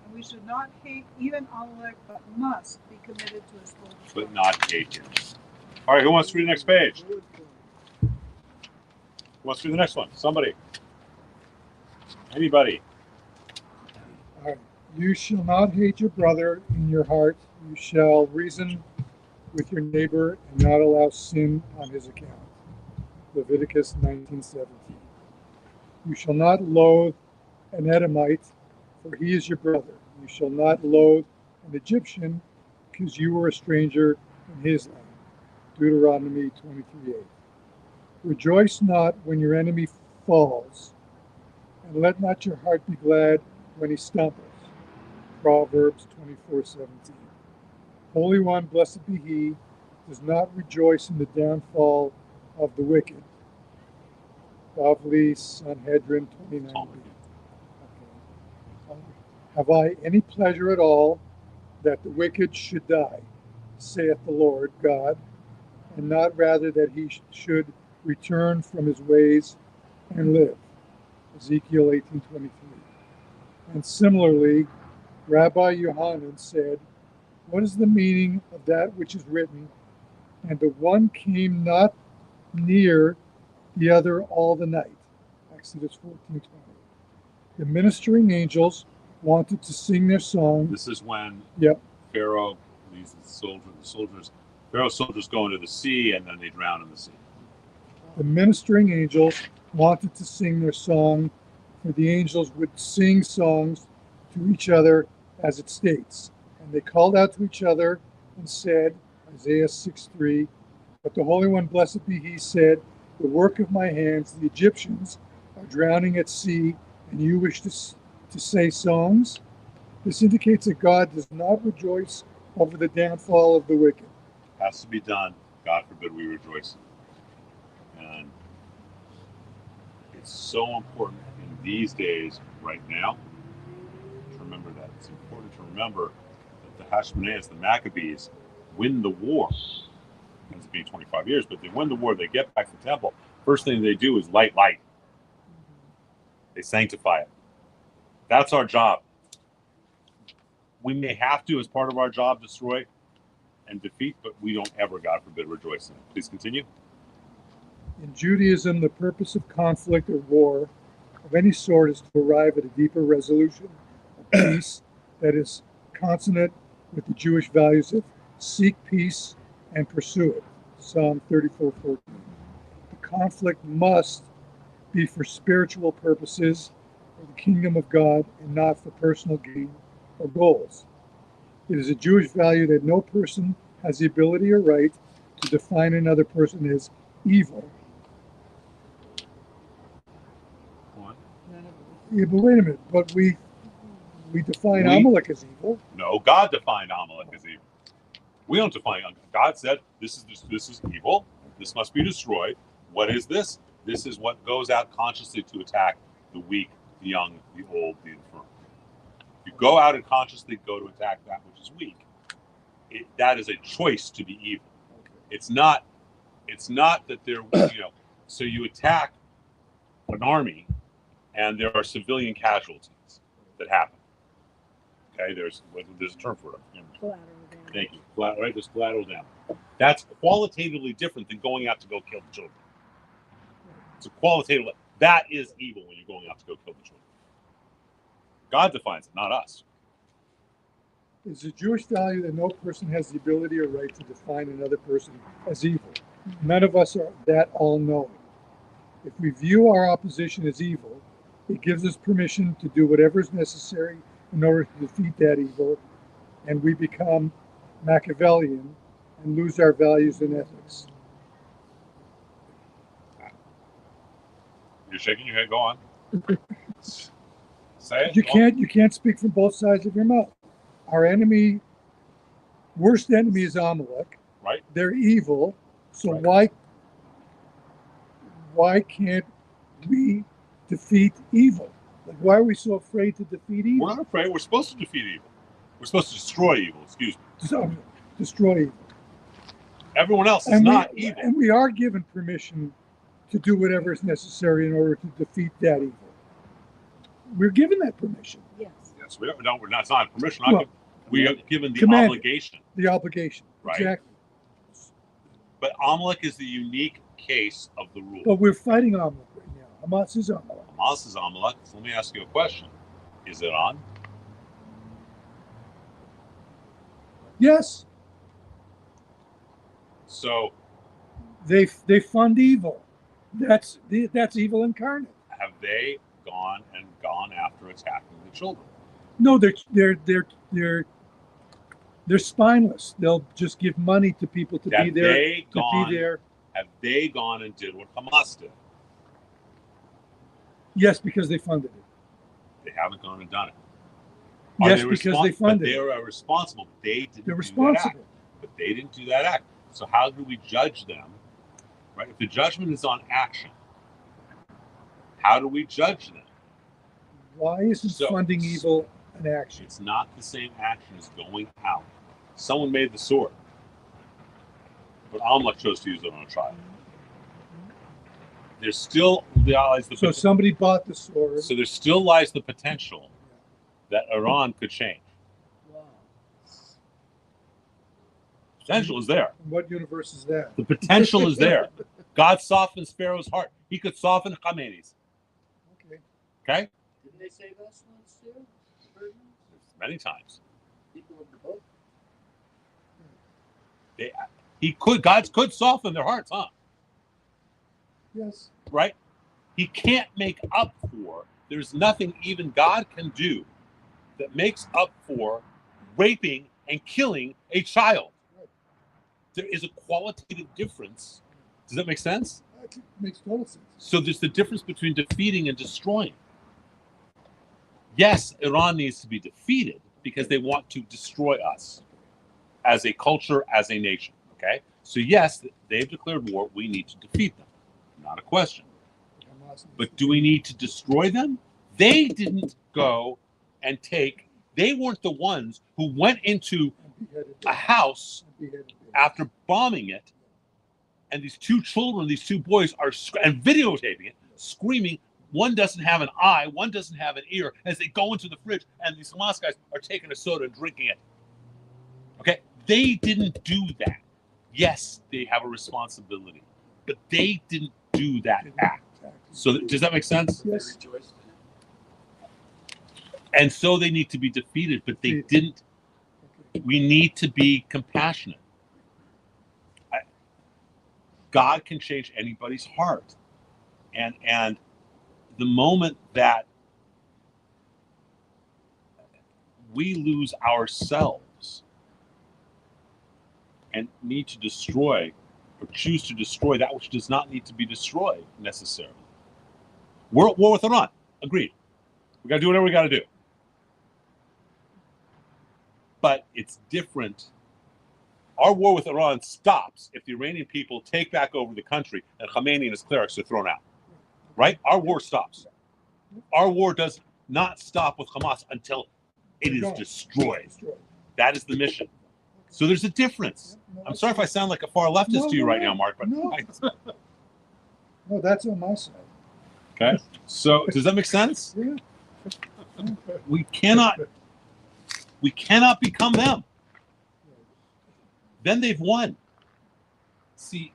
And we should not hate even Amalek, but must be committed to his full destruction. But not hate him. All right, who wants to read the next page? Who wants to read the next one? Somebody. Anybody. All right. You shall not hate your brother in your heart. You shall reason with your neighbor and not allow sin on his account. Leviticus 19:17. You shall not loathe an Edomite, for he is your brother. You shall not loathe an Egyptian, because you were a stranger in his land. Deuteronomy 23:8. Rejoice not when your enemy falls, and let not your heart be glad when he stumbles. Proverbs 24:17. Holy One, blessed be he, does not rejoice in the downfall of the wicked. Bavli Sanhedrin 29b. Okay. Have I any pleasure at all that the wicked should die, saith the Lord God, and not rather that he should return from his ways and live? Ezekiel 18:23. And similarly, Rabbi Yohanan said, what is the meaning of that which is written, and the one came not near the other all the night? Exodus 14:20. The ministering angels wanted to sing their song. This is when Yep. Pharaoh, Pharaoh's soldiers go into the sea and then they drown in the sea. The ministering angels wanted to sing their song, for the angels would sing songs to each other, as it states. And they called out to each other and said, Isaiah 6:3, but the Holy One, blessed be he, said, the work of my hands, the Egyptians are drowning at sea, and you wish to say songs? This indicates that God does not rejoice over the downfall of the wicked. Has to be done. God forbid we rejoice. And it's so important in these days, right now, to remember that. It's important to remember that the Hashmoneans, the Maccabees, win the war. It ends up being 25 years, but they win the war. They get back to the temple. First thing they do is light. They sanctify it. That's our job. We may have to, as part of our job, destroy and defeat, but we don't ever, God forbid, rejoice in it. Please continue. In Judaism, the purpose of conflict or war of any sort is to arrive at a deeper resolution of peace that is consonant with the Jewish values of seek peace and pursue it. Psalm 34:14. The conflict must be for spiritual purposes, for the kingdom of God, and not for personal gain or goals. It is a Jewish value that no person has the ability or right to define another person as evil. Yeah, but wait a minute. But we define Amalek as evil. No, God defined Amalek as evil. We don't define. God said this is evil. This must be destroyed. What is this? This is what goes out consciously to attack the weak, the young, the old, the infirm. If you go out and consciously go to attack that which is weak, that is a choice to be evil. It's not that they're So you attack an army, and there are civilian casualties that happen. Okay, there's a term for it. Collateral damage. Thank you. Right, there's collateral damage. That's qualitatively different than going out to go kill the children. It's a qualitative. That is evil when you're going out to go kill the children. God defines it, not us. It's a Jewish value that no person has the ability or right to define another person as evil. None of us are that all-knowing. If we view our opposition as evil, it gives us permission to do whatever is necessary in order to defeat that evil, and we become Machiavellian and lose our values and ethics. You're shaking your head. Go on. Say it. You can't speak from both sides of your mouth. Our worst enemy is Amalek. Right. They're evil. So why can't we defeat evil? Like, why are we so afraid to defeat evil? We're not afraid. We're supposed to defeat evil. We're supposed to destroy evil. Excuse me. So, destroy evil. Everyone else is And not we, evil. and we are given permission to do whatever is necessary in order to defeat that evil. We're given that permission, Yes. Yes, we don't. No, we're not. It's not permission. Well, We are given the commanded. obligation. the obligation. Right. Exactly. But Amalek is the unique case of the rule. But we're fighting Amalek right now. Hamas is Amalek. Hamas is Amalek. So let me ask you a question. Is it on? Yes, So they fund evil. That's evil incarnate. have they gone after attacking the children? No, they're spineless. They'll just give money to people to Have be there. they To gone? be there. Have they gone and did what Hamas did? Yes, because they funded it. They haven't gone and done it. Yes, because they funded But they it. are responsible. They didn't They're do that responsible. act. But they didn't do that act. So how do we judge them? Right? If the judgment is on action, how do we judge them? Why isn't funding evil an action? It's not the same action as going out. Someone made the sword, but Amalek chose to use it on a child. There's still lies the So somebody bought the sword. so there still lies the potential that Iran could change. Wow. Potential is there. In what universe is that? The potential is there. God softens Pharaoh's heart. He could soften Khamenei's. Okay. Okay? Didn't they save us once too? Many times. People of the book. God could soften their hearts, huh? Yes. Right? He can't make up for. There's nothing even God can do that makes up for raping and killing a child. There is a qualitative difference. Does that make sense? That makes total sense. So there's the difference between defeating and destroying. Yes, Iran needs to be defeated because they want to destroy us as a culture, as a nation. Okay? So yes, they've declared war. We need to defeat them. Not a question. But do we need to destroy them? They didn't go and they weren't the ones who went into a house after bombing it, and these two children, these two boys are and videotaping it, screaming. One doesn't have an eye, one doesn't have an ear, as they go into the fridge, and these Hamas guys are taking a soda and drinking it. Okay, they didn't do that. Yes, they have a responsibility, but they didn't do that act. So does that make sense? Yes. And so they need to be defeated, but they didn't. We need to be compassionate. God can change anybody's heart. And the moment that we lose ourselves and need to destroy or choose to destroy that which does not need to be destroyed necessarily. We're at war with Iran. Agreed. We got to do whatever we got to do. But it's different. Our war with Iran stops if the Iranian people take back over the country and Khamenei and his clerics are thrown out. Right? Our war stops. Our war does not stop with Hamas until it is destroyed. That is the mission. So there's a difference. I'm sorry if I sound like a far leftist to you right now, Mark, but no, that's on my side. Okay. So does that make sense? Yeah. We cannot become them. Then they've won. See,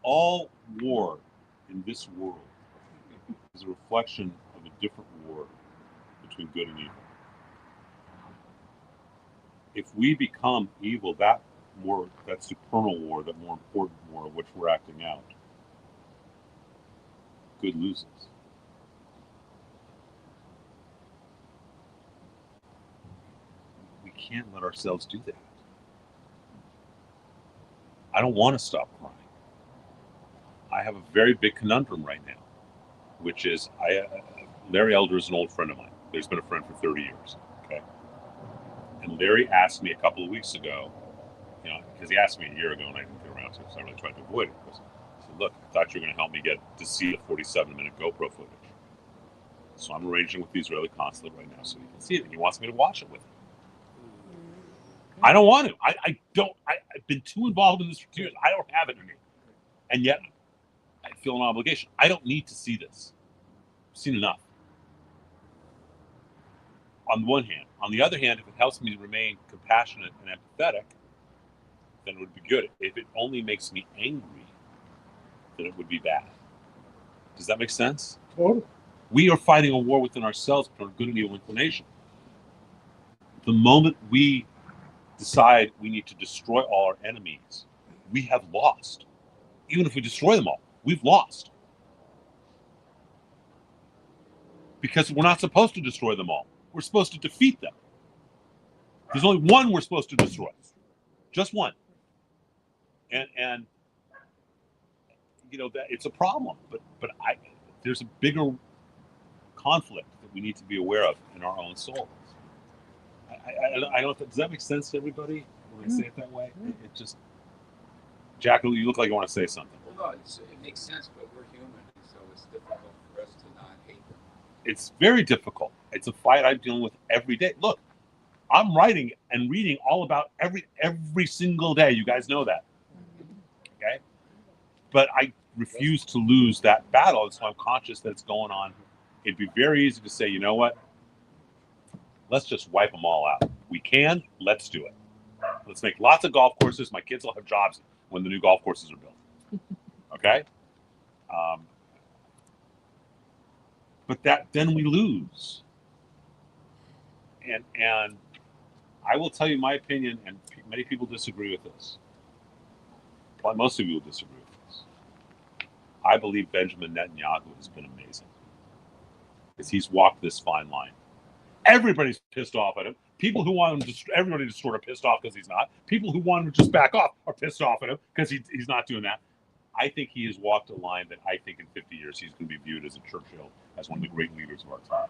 all war in this world is a reflection of a different war between good and evil. If we become evil, that supernal war, that more important war of which we're acting out, good loses. We can't let ourselves do that. I don't want to stop crying. I have a very big conundrum right now, which is Larry Elder is an old friend of mine. He's been a friend for 30 years. Okay. And Larry asked me a couple of weeks ago, because he asked me a year ago and I didn't get around to it, so I really tried to avoid it. He said, look, I thought you were going to help me get to see the 47-minute GoPro footage. So I'm arranging with the Israeli consulate right now so he can see it. And he wants me to watch it with him. I don't want to. I don't. I've been too involved in this for 2 years. I don't have it in me. And yet, I feel an obligation. I don't need to see this. I've seen enough. On the one hand. On the other hand, if it helps me remain compassionate and empathetic, then it would be good. If it only makes me angry, then it would be bad. Does that make sense? Totally. We are fighting a war within ourselves between good and evil inclination. The moment we decide we need to destroy all our enemies, we have lost. Even if we destroy them all, we've lost. Because we're not supposed to destroy them all. We're supposed to defeat them. There's only one we're supposed to destroy. Just one. And you know that it's a problem, but there's a bigger conflict that we need to be aware of in our own souls. I don't. Does that make sense to everybody when I say it that way? It just, Jack, you look like you want to say something. Well, no, it makes sense, but we're human, so it's difficult for us to not hate them. It's very difficult. It's a fight I'm dealing with every day. Look, I'm writing and reading all about every single day. You guys know that, okay? But I refuse to lose that battle, and so I'm conscious that it's going on. It'd be very easy to say, you know what? Let's just wipe them all out. We can. Let's do it. Let's make lots of golf courses. My kids will have jobs when the new golf courses are built. Okay? But then we lose. And I will tell you my opinion, and many people disagree with this. Probably most of you will disagree with this. I believe Benjamin Netanyahu has been amazing. Because he's walked this fine line. Everybody's pissed off at him. People who want him to, everybody just sort of pissed off because he's not. People who want him to just back off are pissed off at him because he's not doing that. I think he has walked a line that I think in 50 years he's going to be viewed as a Churchill, as one of the great leaders of our time.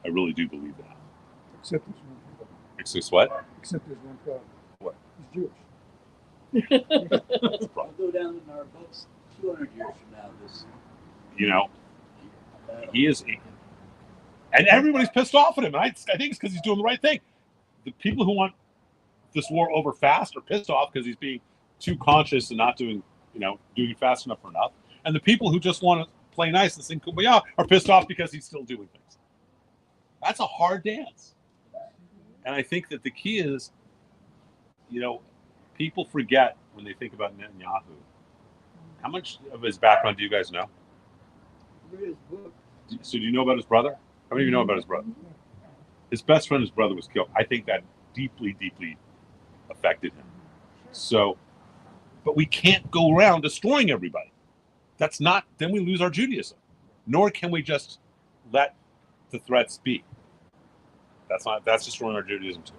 I really do believe that. Except there's one problem. Except what? Except there's one problem. What? He's Jewish. That's the problem. I'll go down in our books 200 years from now. You know, he is, and everybody's pissed off at him. And I think it's because he's doing the right thing. The people who want this war over fast are pissed off because he's being too conscious and not doing it fast enough or enough. And the people who just want to play nice and sing Kumbaya are pissed off because he's still doing things. That's a hard dance. And I think that the key is, people forget when they think about Netanyahu. How much of his background do you guys know? Read his book. So do you know about his brother? How many of you know about his brother? His best friend, his brother was killed. I think that deeply, deeply affected him. So, but we can't go around destroying everybody. Then we lose our Judaism. Nor can we just let the threats be. That's destroying our Judaism too.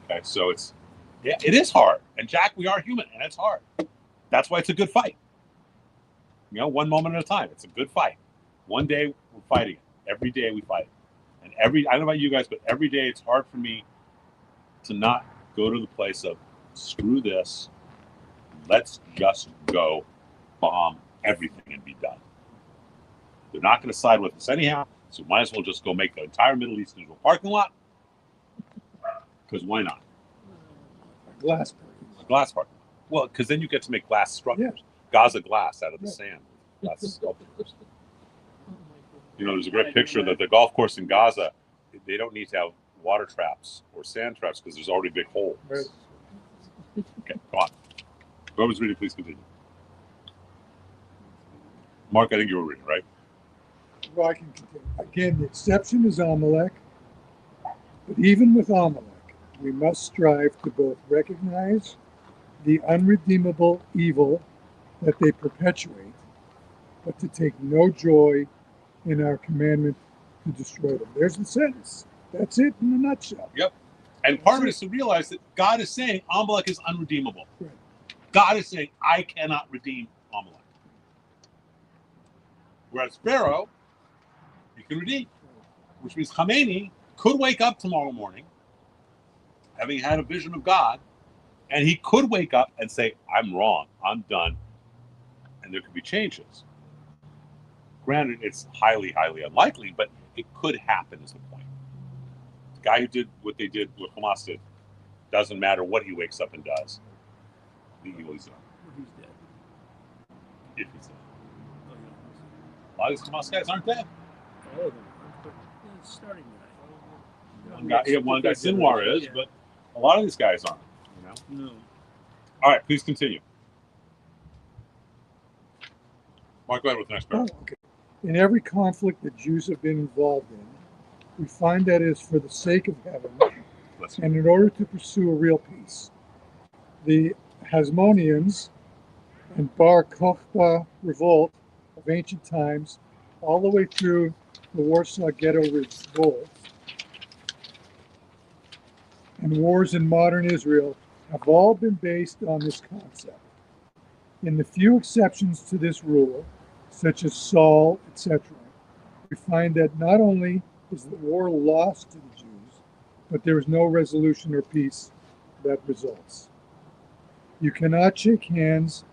Okay, so it is hard. And Jack, we are human, and it's hard. That's why it's a good fight. One moment at a time. It's a good fight. One day we're fighting it. Every day we fight it. And I don't know about you guys, but every day it's hard for me to not go to the place of screw this. Let's just go bomb everything and be done. They're not going to side with us anyhow, so might as well just go make the entire Middle East into a parking lot. Because why not? Glass parking. A glass parking lot. Well, because then you get to make glass structures. Yeah. Gaza glass out of the sand. That's sculptures. There's a great picture that the golf course in Gaza, they don't need to have water traps or sand traps because there's already big holes. Right. Okay, go on. Whoever's reading, please continue. Mark, I think you were reading, right? Well, I can continue. Again, the exception is Amalek. But even with Amalek, we must strive to both recognize the unredeemable evil that they perpetuate, but to take no joy in our commandment to destroy them. There's the sentence. That's it in a nutshell. Yep. And part of it is to realize that God is saying Amalek is unredeemable. Right. God is saying, I cannot redeem Amalek. Whereas Pharaoh, you can redeem. Which means Khamenei could wake up tomorrow morning, having had a vision of God, and he could wake up and say, I'm wrong, I'm done, and there could be changes. Granted, it's highly, highly unlikely, but it could happen is the point. The guy who did what they did, what Hamas did, doesn't matter what he wakes up and does. The evil is done. He's dead. If he's dead. Oh, yeah. A lot of these Hamas guys aren't dead. All of them. But, yeah, it's starting guy. One guy Sinwar is, Yeah. but a lot of these guys aren't. You know. No. All right, please continue. Mark, go ahead with the next Oh, paragraph. okay. In every conflict that Jews have been involved in, we find that it is for the sake of heaven Let's see. and in order to pursue a real peace. The Hasmoneans and Bar Kokhba revolt of ancient times, all the way through the Warsaw Ghetto revolt, and wars in modern Israel have all been based on this concept. In the few exceptions to this rule, such as Saul, etc., we find that not only is the war lost to the Jews, but there is no resolution or peace that results. You cannot shake hands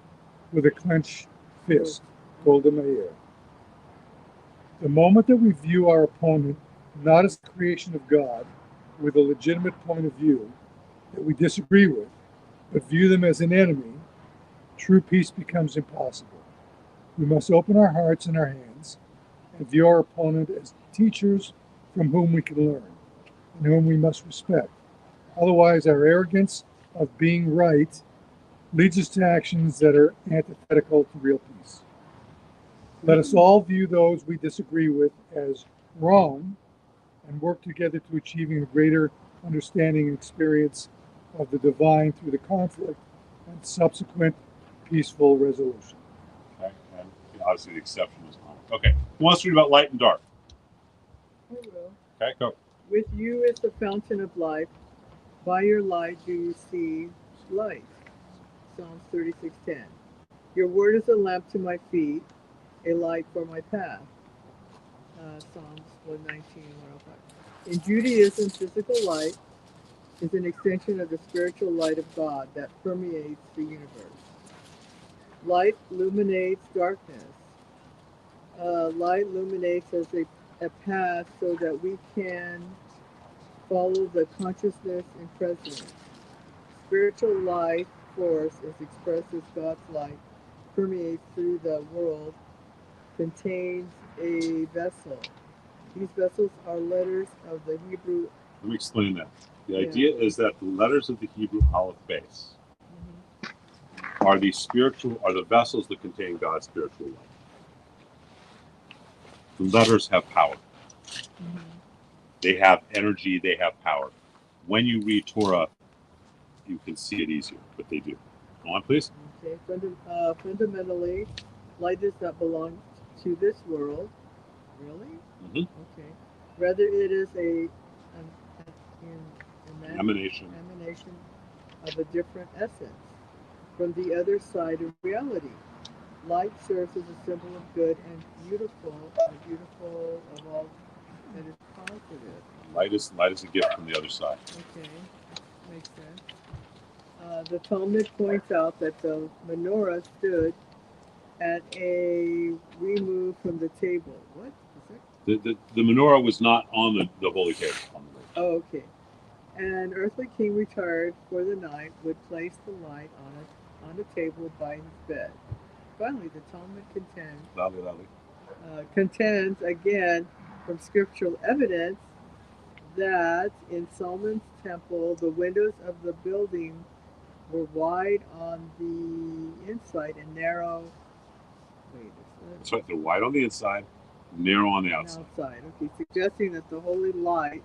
with a clenched fist, Golda Meir. The moment that we view our opponent not as a creation of God, with a legitimate point of view that we disagree with, but view them as an enemy, true peace becomes impossible. We must open our hearts and our hands and view our opponent as teachers from whom we can learn and whom we must respect. Otherwise, our arrogance of being right leads us to actions that are antithetical to real peace. Let us all view those we disagree with as wrong and work together to achieving a greater understanding and experience of the divine through the conflict and subsequent peaceful resolution. Okay, and obviously the exception is wrong. Okay, who wants to read about light and dark? I will. Okay, go. With you is the fountain of life. By your light do you see light. Psalms 36:10. Your word is a lamp to my feet, a light for my path. Psalms 119, 105. In Judaism, physical light is an extension of the spiritual light of God that permeates the universe. Light illuminates darkness. Light illuminates as a path so that we can follow the consciousness and presence. Spiritual life force is expressed as God's light permeates through the world, contains a vessel. These vessels are letters of the Hebrew. Let me explain that. The idea is that the letters of the Hebrew Aleph base are the vessels that contain God's spiritual light. The letters have power. They have energy, they have power. When you read Torah, you can see it easier, but they do. Go on, please. Okay. Fundamentally, light does not belong to this world. Really? Mm-hmm. Okay. Rather, it is an Emanation of a different essence from the other side of reality. Light serves as a symbol of good and beautiful of all that is positive. Light is a gift from the other side. Okay, makes sense. The Talmud points out that the menorah stood at a remove from the table. What is it? The menorah was not on the holy table. Oh, okay. An earthly king retired for the night would place the light on a table by his bed. Finally, the Talmud contends again from scriptural evidence that in Solomon's temple the windows of the building were wide on the inside and narrow. That's right. They're wide on the inside, narrow on the outside. Okay, suggesting that the holy light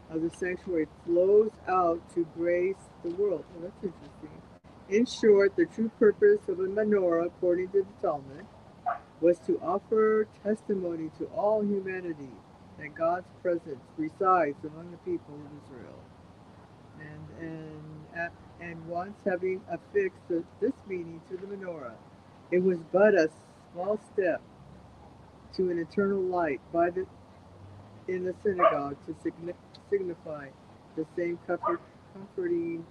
of the sanctuary flows out to grace the world. Oh, that's interesting. In short, the true purpose of a menorah, according to the Talmud, was to offer testimony to all humanity that God's presence resides among the people of Israel. And once having affixed this meaning to the menorah, it was but a small step to an eternal light in the synagogue to signify the same comforting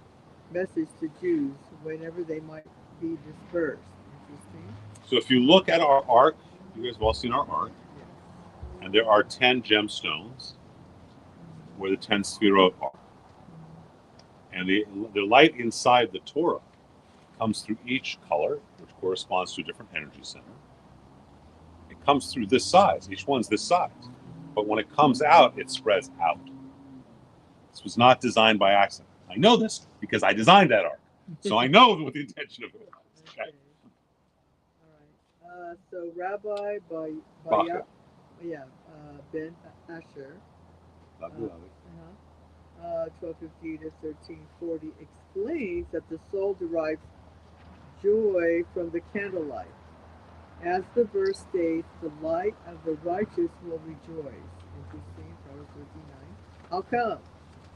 message to Jews whenever they might be dispersed. Interesting. So if you look at our ark You guys have all seen our art. And there are 10 gemstones where the 10 sefirot are. And the light inside the Torah comes through each color, which corresponds to a different energy center. It comes through this size. Each one's this size. But when it comes out, it spreads out. This was not designed by accident. I know this because I designed that art. So I know what the intention of it was. Okay. All right. So Rabbi Bacher. Ben Asher, 1250 to 1340, explains that the soul derives joy from the candlelight. As the verse states, the light of the righteous will rejoice. Interesting, Proverbs 39. How come?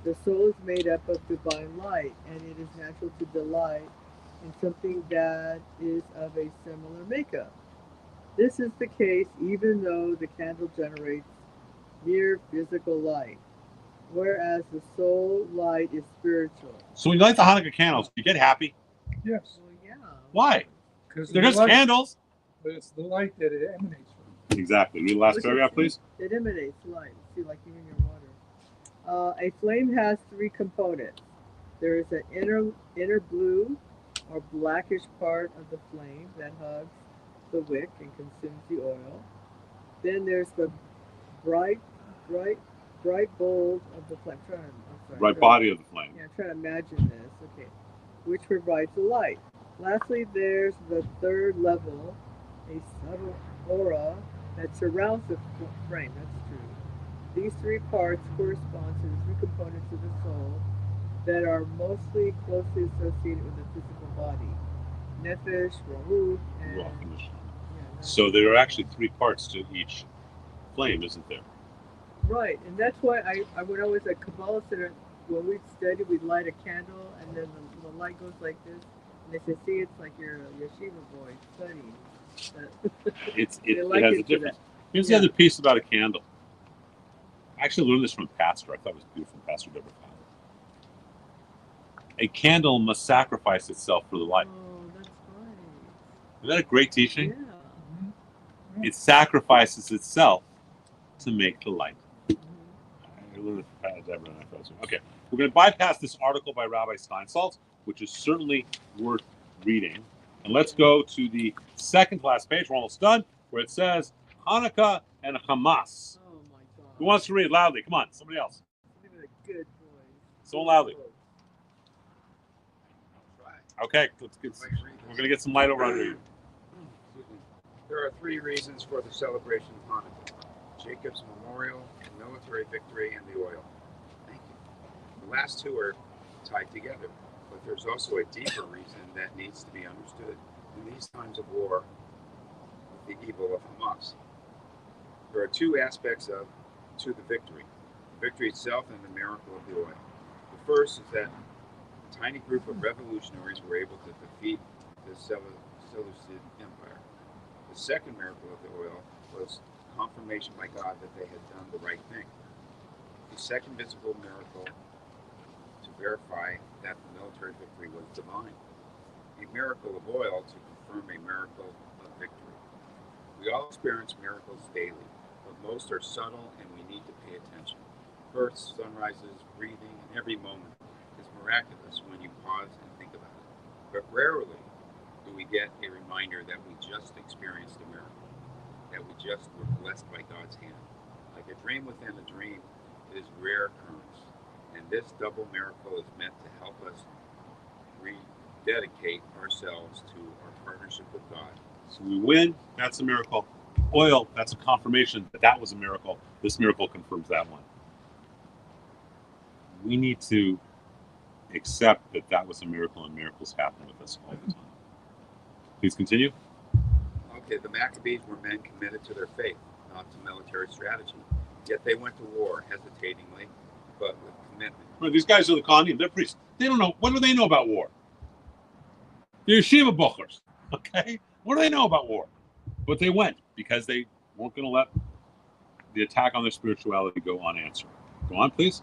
The soul is made up of divine light, and it is natural to delight in something that is of a similar makeup. This is the case even though the candle generates mere physical light, whereas the soul light is spiritual. So when you light the Hanukkah candles, you get happy. Yes. Well, yeah. Why? Because They're just candles. But it's the light that it emanates from. Exactly. Read the last paragraph, please. It emanates light. See, like even your water. A flame has three components. There is an inner blue or blackish part of the flame that hugs the wick and consumes the oil. Then there's the bright bulb of the flame. Bright body of the flame. Yeah, I'm trying to imagine this. Okay, which provides the light. Lastly, there's the third level, a subtle aura that surrounds the frame. That's true. These three parts correspond to the three components of the soul that are mostly closely associated with the physical body: nefesh, ruach, and so there are actually three parts to each flame, isn't there? Right, and that's why I when I was at Kabbalah Center, when we'd study, we'd light a candle, and then the light goes like this, and they say, "See, it's like you're a yeshiva boy studying." It has a difference. Here's the other piece about a candle. I actually learned this from a pastor. I thought it was beautiful, Pastor Deborah Fowler. A candle must sacrifice itself for the light. Oh, that's right. Isn't that a great teaching? Yeah. Mm-hmm. It sacrifices itself to make the light. I learned it from Deborah, and I thought so. Okay, we're going to bypass this article by Rabbi Steinsaltz, which is certainly worth reading. And let's go to the second to last page. We're almost done, where it says Hanukkah and Hamas. Oh my God. Who wants to read loudly? Come on, somebody else. Give it a good voice. Someone loudly. Right. Okay, we're going to get some light over under you. There are three reasons for the celebration of Hanukkah: Jacob's memorial, the military victory, and the oil. Thank you. The last two are tied together, but there's also a deeper reason that needs to be understood in these times of war with the evil of Hamas. There are two aspects to the victory itself and the miracle of the oil. The first is that a tiny group of revolutionaries were able to defeat the Seleucid Empire. The second miracle of the oil was confirmation by God that they had done the right thing. The second visible miracle to verify that the military victory was divine. A miracle of oil to confirm a miracle of victory. We all experience miracles daily, but most are subtle and we need to pay attention. Births, sunrises, breathing, and every moment is miraculous when you pause and think about it. But rarely do we get a reminder that we just experienced a miracle, that we just were blessed by God's hand. Like a dream within a dream, it is rare occurrence. And this double miracle is meant to help us rededicate ourselves to our partnership with God. So we win, that's a miracle. Oil, that's a confirmation that that was a miracle. This miracle confirms that one. We need to accept that that was a miracle, and miracles happen with us all the time. Please continue. Okay, the Maccabees were men committed to their faith, not to military strategy. Yet they went to war hesitatingly, but with commitment. Well, these guys are the Kohanim. They're priests. They don't know. What do they know about war? They're yeshiva bochers. Okay? What do they know about war? But they went because they weren't going to let the attack on their spirituality go unanswered. Go on, please.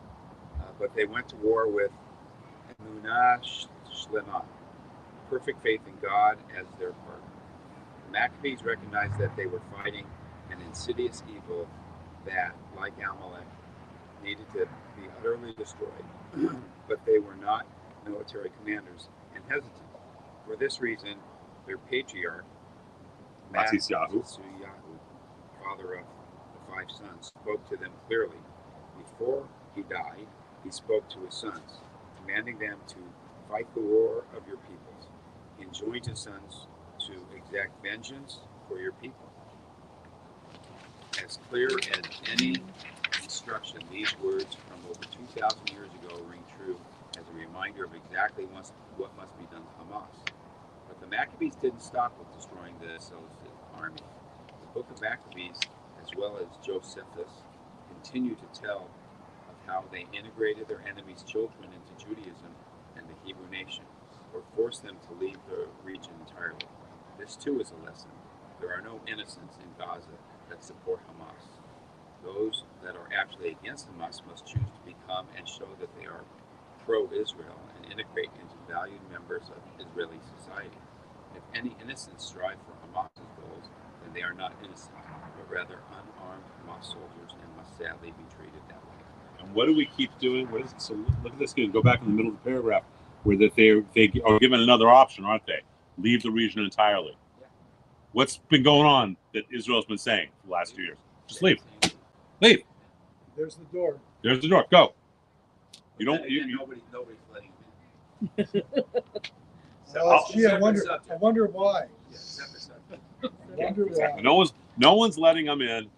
But they went to war with emunah shlema, perfect faith in God as their partner. Maccabees recognized that they were fighting an insidious evil that, like Amalek, needed to be utterly destroyed, but they were not military commanders and hesitant. For this reason, their patriarch, Matisyahu, father of the 5 sons, spoke to them clearly. Before he died, he spoke to his sons, commanding them to fight the war of your peoples. He enjoined his sons to exact vengeance for your people. As clear as any instruction, these words from over 2,000 years ago ring true as a reminder of exactly what must be done to Hamas. But the Maccabees didn't stop with destroying the Seleucid army. The book of Maccabees, as well as Josephus, continue to tell of how they integrated their enemies' children into Judaism and the Hebrew nation, or forced them to leave the region entirely. This too is a lesson. There are no innocents in Gaza that support Hamas. Those that are actually against Hamas must choose to become and show that they are pro-Israel and integrate into valued members of Israeli society. If any innocents strive for Hamas's goals, then they are not innocent, but rather unarmed Hamas soldiers and must sadly be treated that way. and what do we keep doing? What is it? So look at this. Go back in the middle of the paragraph where that they are given another option, aren't they? Leave the region entirely. Yeah. What's been going on that Israel's been saying for the last 2 years? Just leave. Leave. There's the door. There's the door. Go. You But don't. then You, again, you, nobody's letting him in. Gee, I Separate wonder subject. why. Yeah, separate subject. I wonder why. no one's letting them in.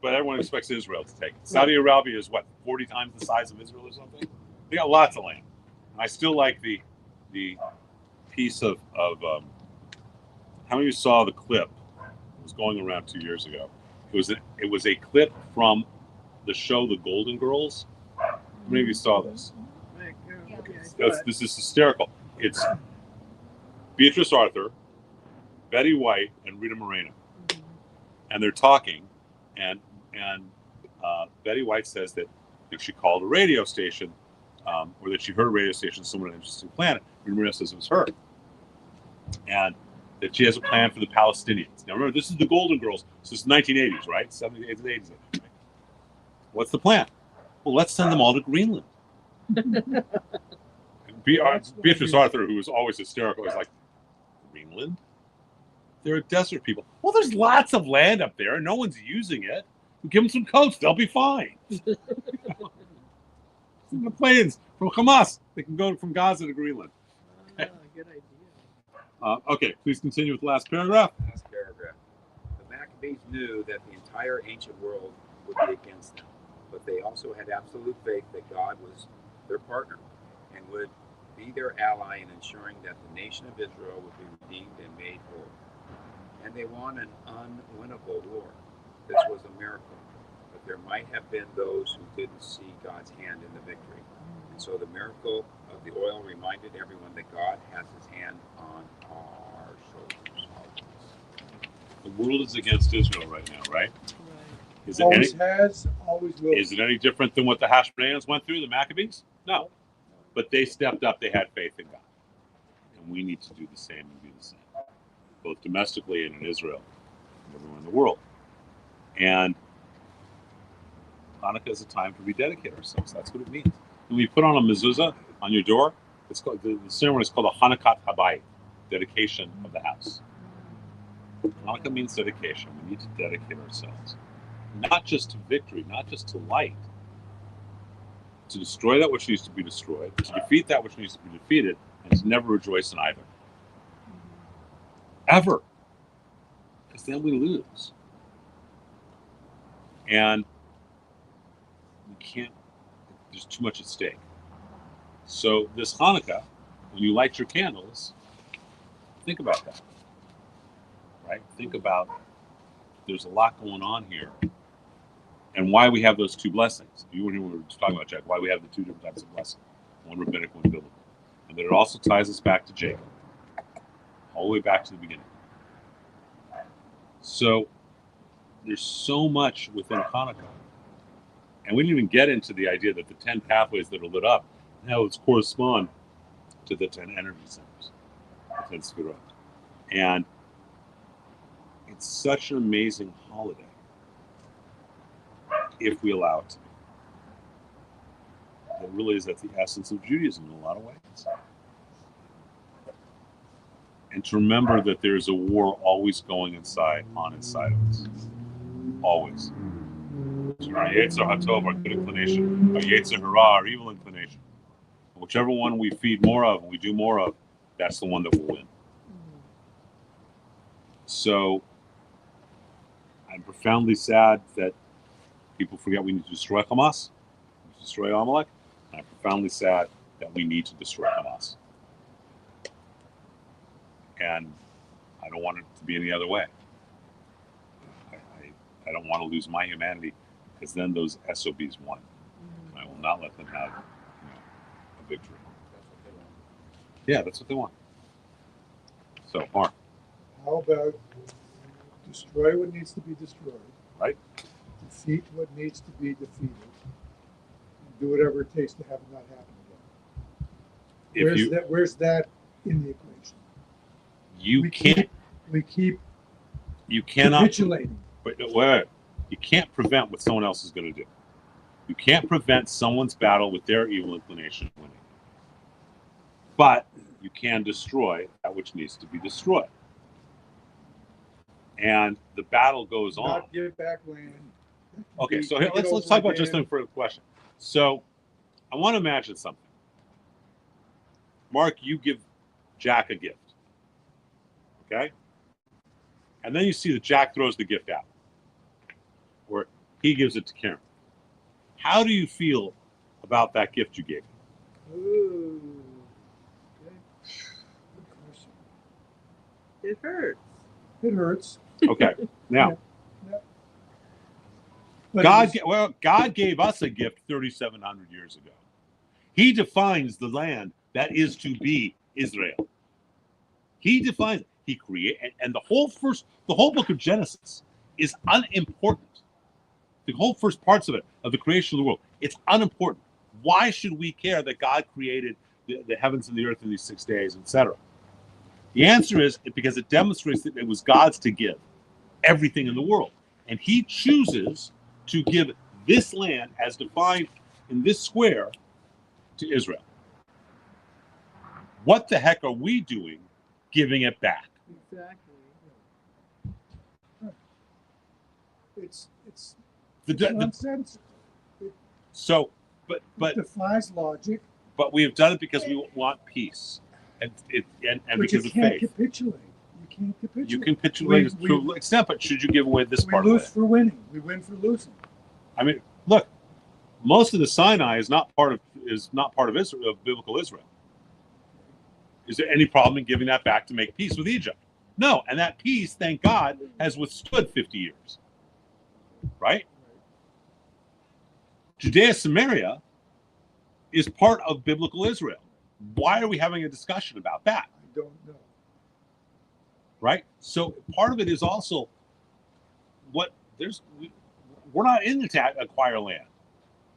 But everyone expects Israel to take it. Saudi Arabia is what, 40 times the size of Israel or something? They got lots of land. And I still like the piece of how many of you saw the clip? It was going around 2 years ago. It was a clip from the show The Golden Girls. How many of you saw this? This is hysterical. It's Beatrice Arthur, Betty White, and Rita Moreno, and they're talking, and Betty White says that if she called a radio station, or that she heard a radio station, someone on an interesting planet, Rita Moreno says it was her, and that she has a plan for the Palestinians. Now remember, this is the Golden Girls, so it's 1980s, right? 70s, 80s, 80s. Right? What's the plan? Well, let's send them all to Greenland. Beatrice Arthur, who was always hysterical, was like, Greenland? They're a desert people. Well, there's lots of land up there, and no one's using it. Give them some coats; they'll be fine. The planes from Hamas, they can go from Gaza to Greenland. Okay. Good idea. Okay, please continue with the last paragraph. Last paragraph. The Maccabees knew that the entire ancient world would be against them, but they also had absolute faith that God was their partner and would be their ally in ensuring that the nation of Israel would be redeemed and made whole. And they won an unwinnable war. This was a miracle, but there might have been those who didn't see God's hand in the victory. And so the miracle of the oil reminded everyone that God has his hand on our shoulders. The world is against Israel right now, right? Right. Is it Always any? has, always will. Is it any different than what the Hashmonaeans went through, the Maccabees? No. But they stepped up, they had faith in God. And we need to do the same and be the same, both domestically and in Israel and everywhere in the world. And Hanukkah is a time to rededicate ourselves. That's what it means. When we put on a mezuzah on your door, it's called, the ceremony is called a Hanukkah Habayit, dedication of the house. Hanukkah means dedication. We need to dedicate ourselves, not just to victory, not just to light, to destroy that which needs to be destroyed, to defeat that which needs to be defeated, and to never rejoice in either. Ever. Because then we lose. And we can't, there's too much at stake. So this Hanukkah, when you light your candles, think about that. Right? Think about there's a lot going on here. And why we have those two blessings. You were here when we were talking about, Jack, why we have the two different types of blessing. One rabbinic, one biblical. And that it also ties us back to Jacob. All the way back to the beginning. So there's so much within Hanukkah. And we didn't even get into the idea that the 10 pathways that are lit up now correspond to the 10 energy centers. And it's such an amazing holiday if we allow it to be. It really is at the essence of Judaism in a lot of ways. And to remember that there's a war always going inside of us. Always. Our Yetzer HaTov, our good inclination, our Yetzer Hara, our evil inclination. Whichever one we feed more of and we do more of, that's the one that will win. So I'm profoundly sad that people forget we need to destroy Hamas, to destroy Amalek. And I'm profoundly sad that we need to destroy Hamas. And I don't want it to be any other way. I don't want to lose my humanity, because then those SOBs won. And I will not let them have a victory. Yeah, that's what they want. So, Mark. How about destroy what needs to be destroyed? Right. Defeat what needs to be defeated. And do whatever it takes to have it not happen again. Where's that in the equation? You cannot capitulating. But wait, you can't prevent what someone else is going to do. You can't prevent someone's battle with their evil inclination winning. But you can destroy that which needs to be destroyed. And the battle goes on. Not give back land. Okay, so here, let's talk about just for a question. So I want to imagine something. Mark, you give Jack a gift. Okay? And then you see that Jack throws the gift out. Or he gives it to Karen. How do you feel about that gift you gave him? Ooh. It hurts. It hurts. Okay. Now, God gave us a gift 3,700 years ago. He defines the land that is to be Israel. He defines it. He created, and the whole book of Genesis is unimportant. The whole first parts of it, of the creation of the world, it's unimportant. Why should we care that God created the heavens and the earth in these 6 days, etc.? The answer is because it demonstrates that it was God's to give everything in the world. And he chooses to give this land, as defined in this square, to Israel. What the heck are we doing giving it back? Exactly. It's nonsense. So, but it defies logic. But we have done it because we want peace, and because of faith. Capitulate. You can't capitulate. You can capitulate to an extent, but should you give away this part of it? We lose for winning. We win for losing. I mean, look, most of the Sinai is not part of Israel, of biblical Israel. Is there any problem in giving that back to make peace with Egypt? No, and that peace, thank God, has withstood 50 years. Right? Judea Samaria is part of biblical Israel. Why are we having a discussion about that? I don't know. Right? So part of it is also we're not in to acquire land.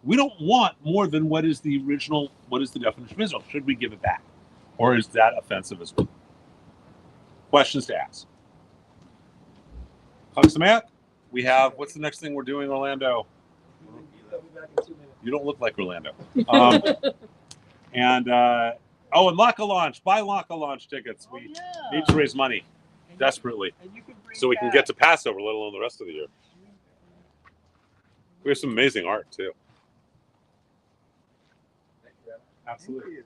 We don't want more than what is the definition of Israel. Should we give it back? Or is that offensive as well? Questions to ask. Chag we have, what's the next thing we're doing, Orlando? You don't look like Orlando. And Laka Launch. Buy Laka Launch tickets. We need to raise money desperately so we can get to Passover, let alone the rest of the year. We have some amazing art, too. Absolutely.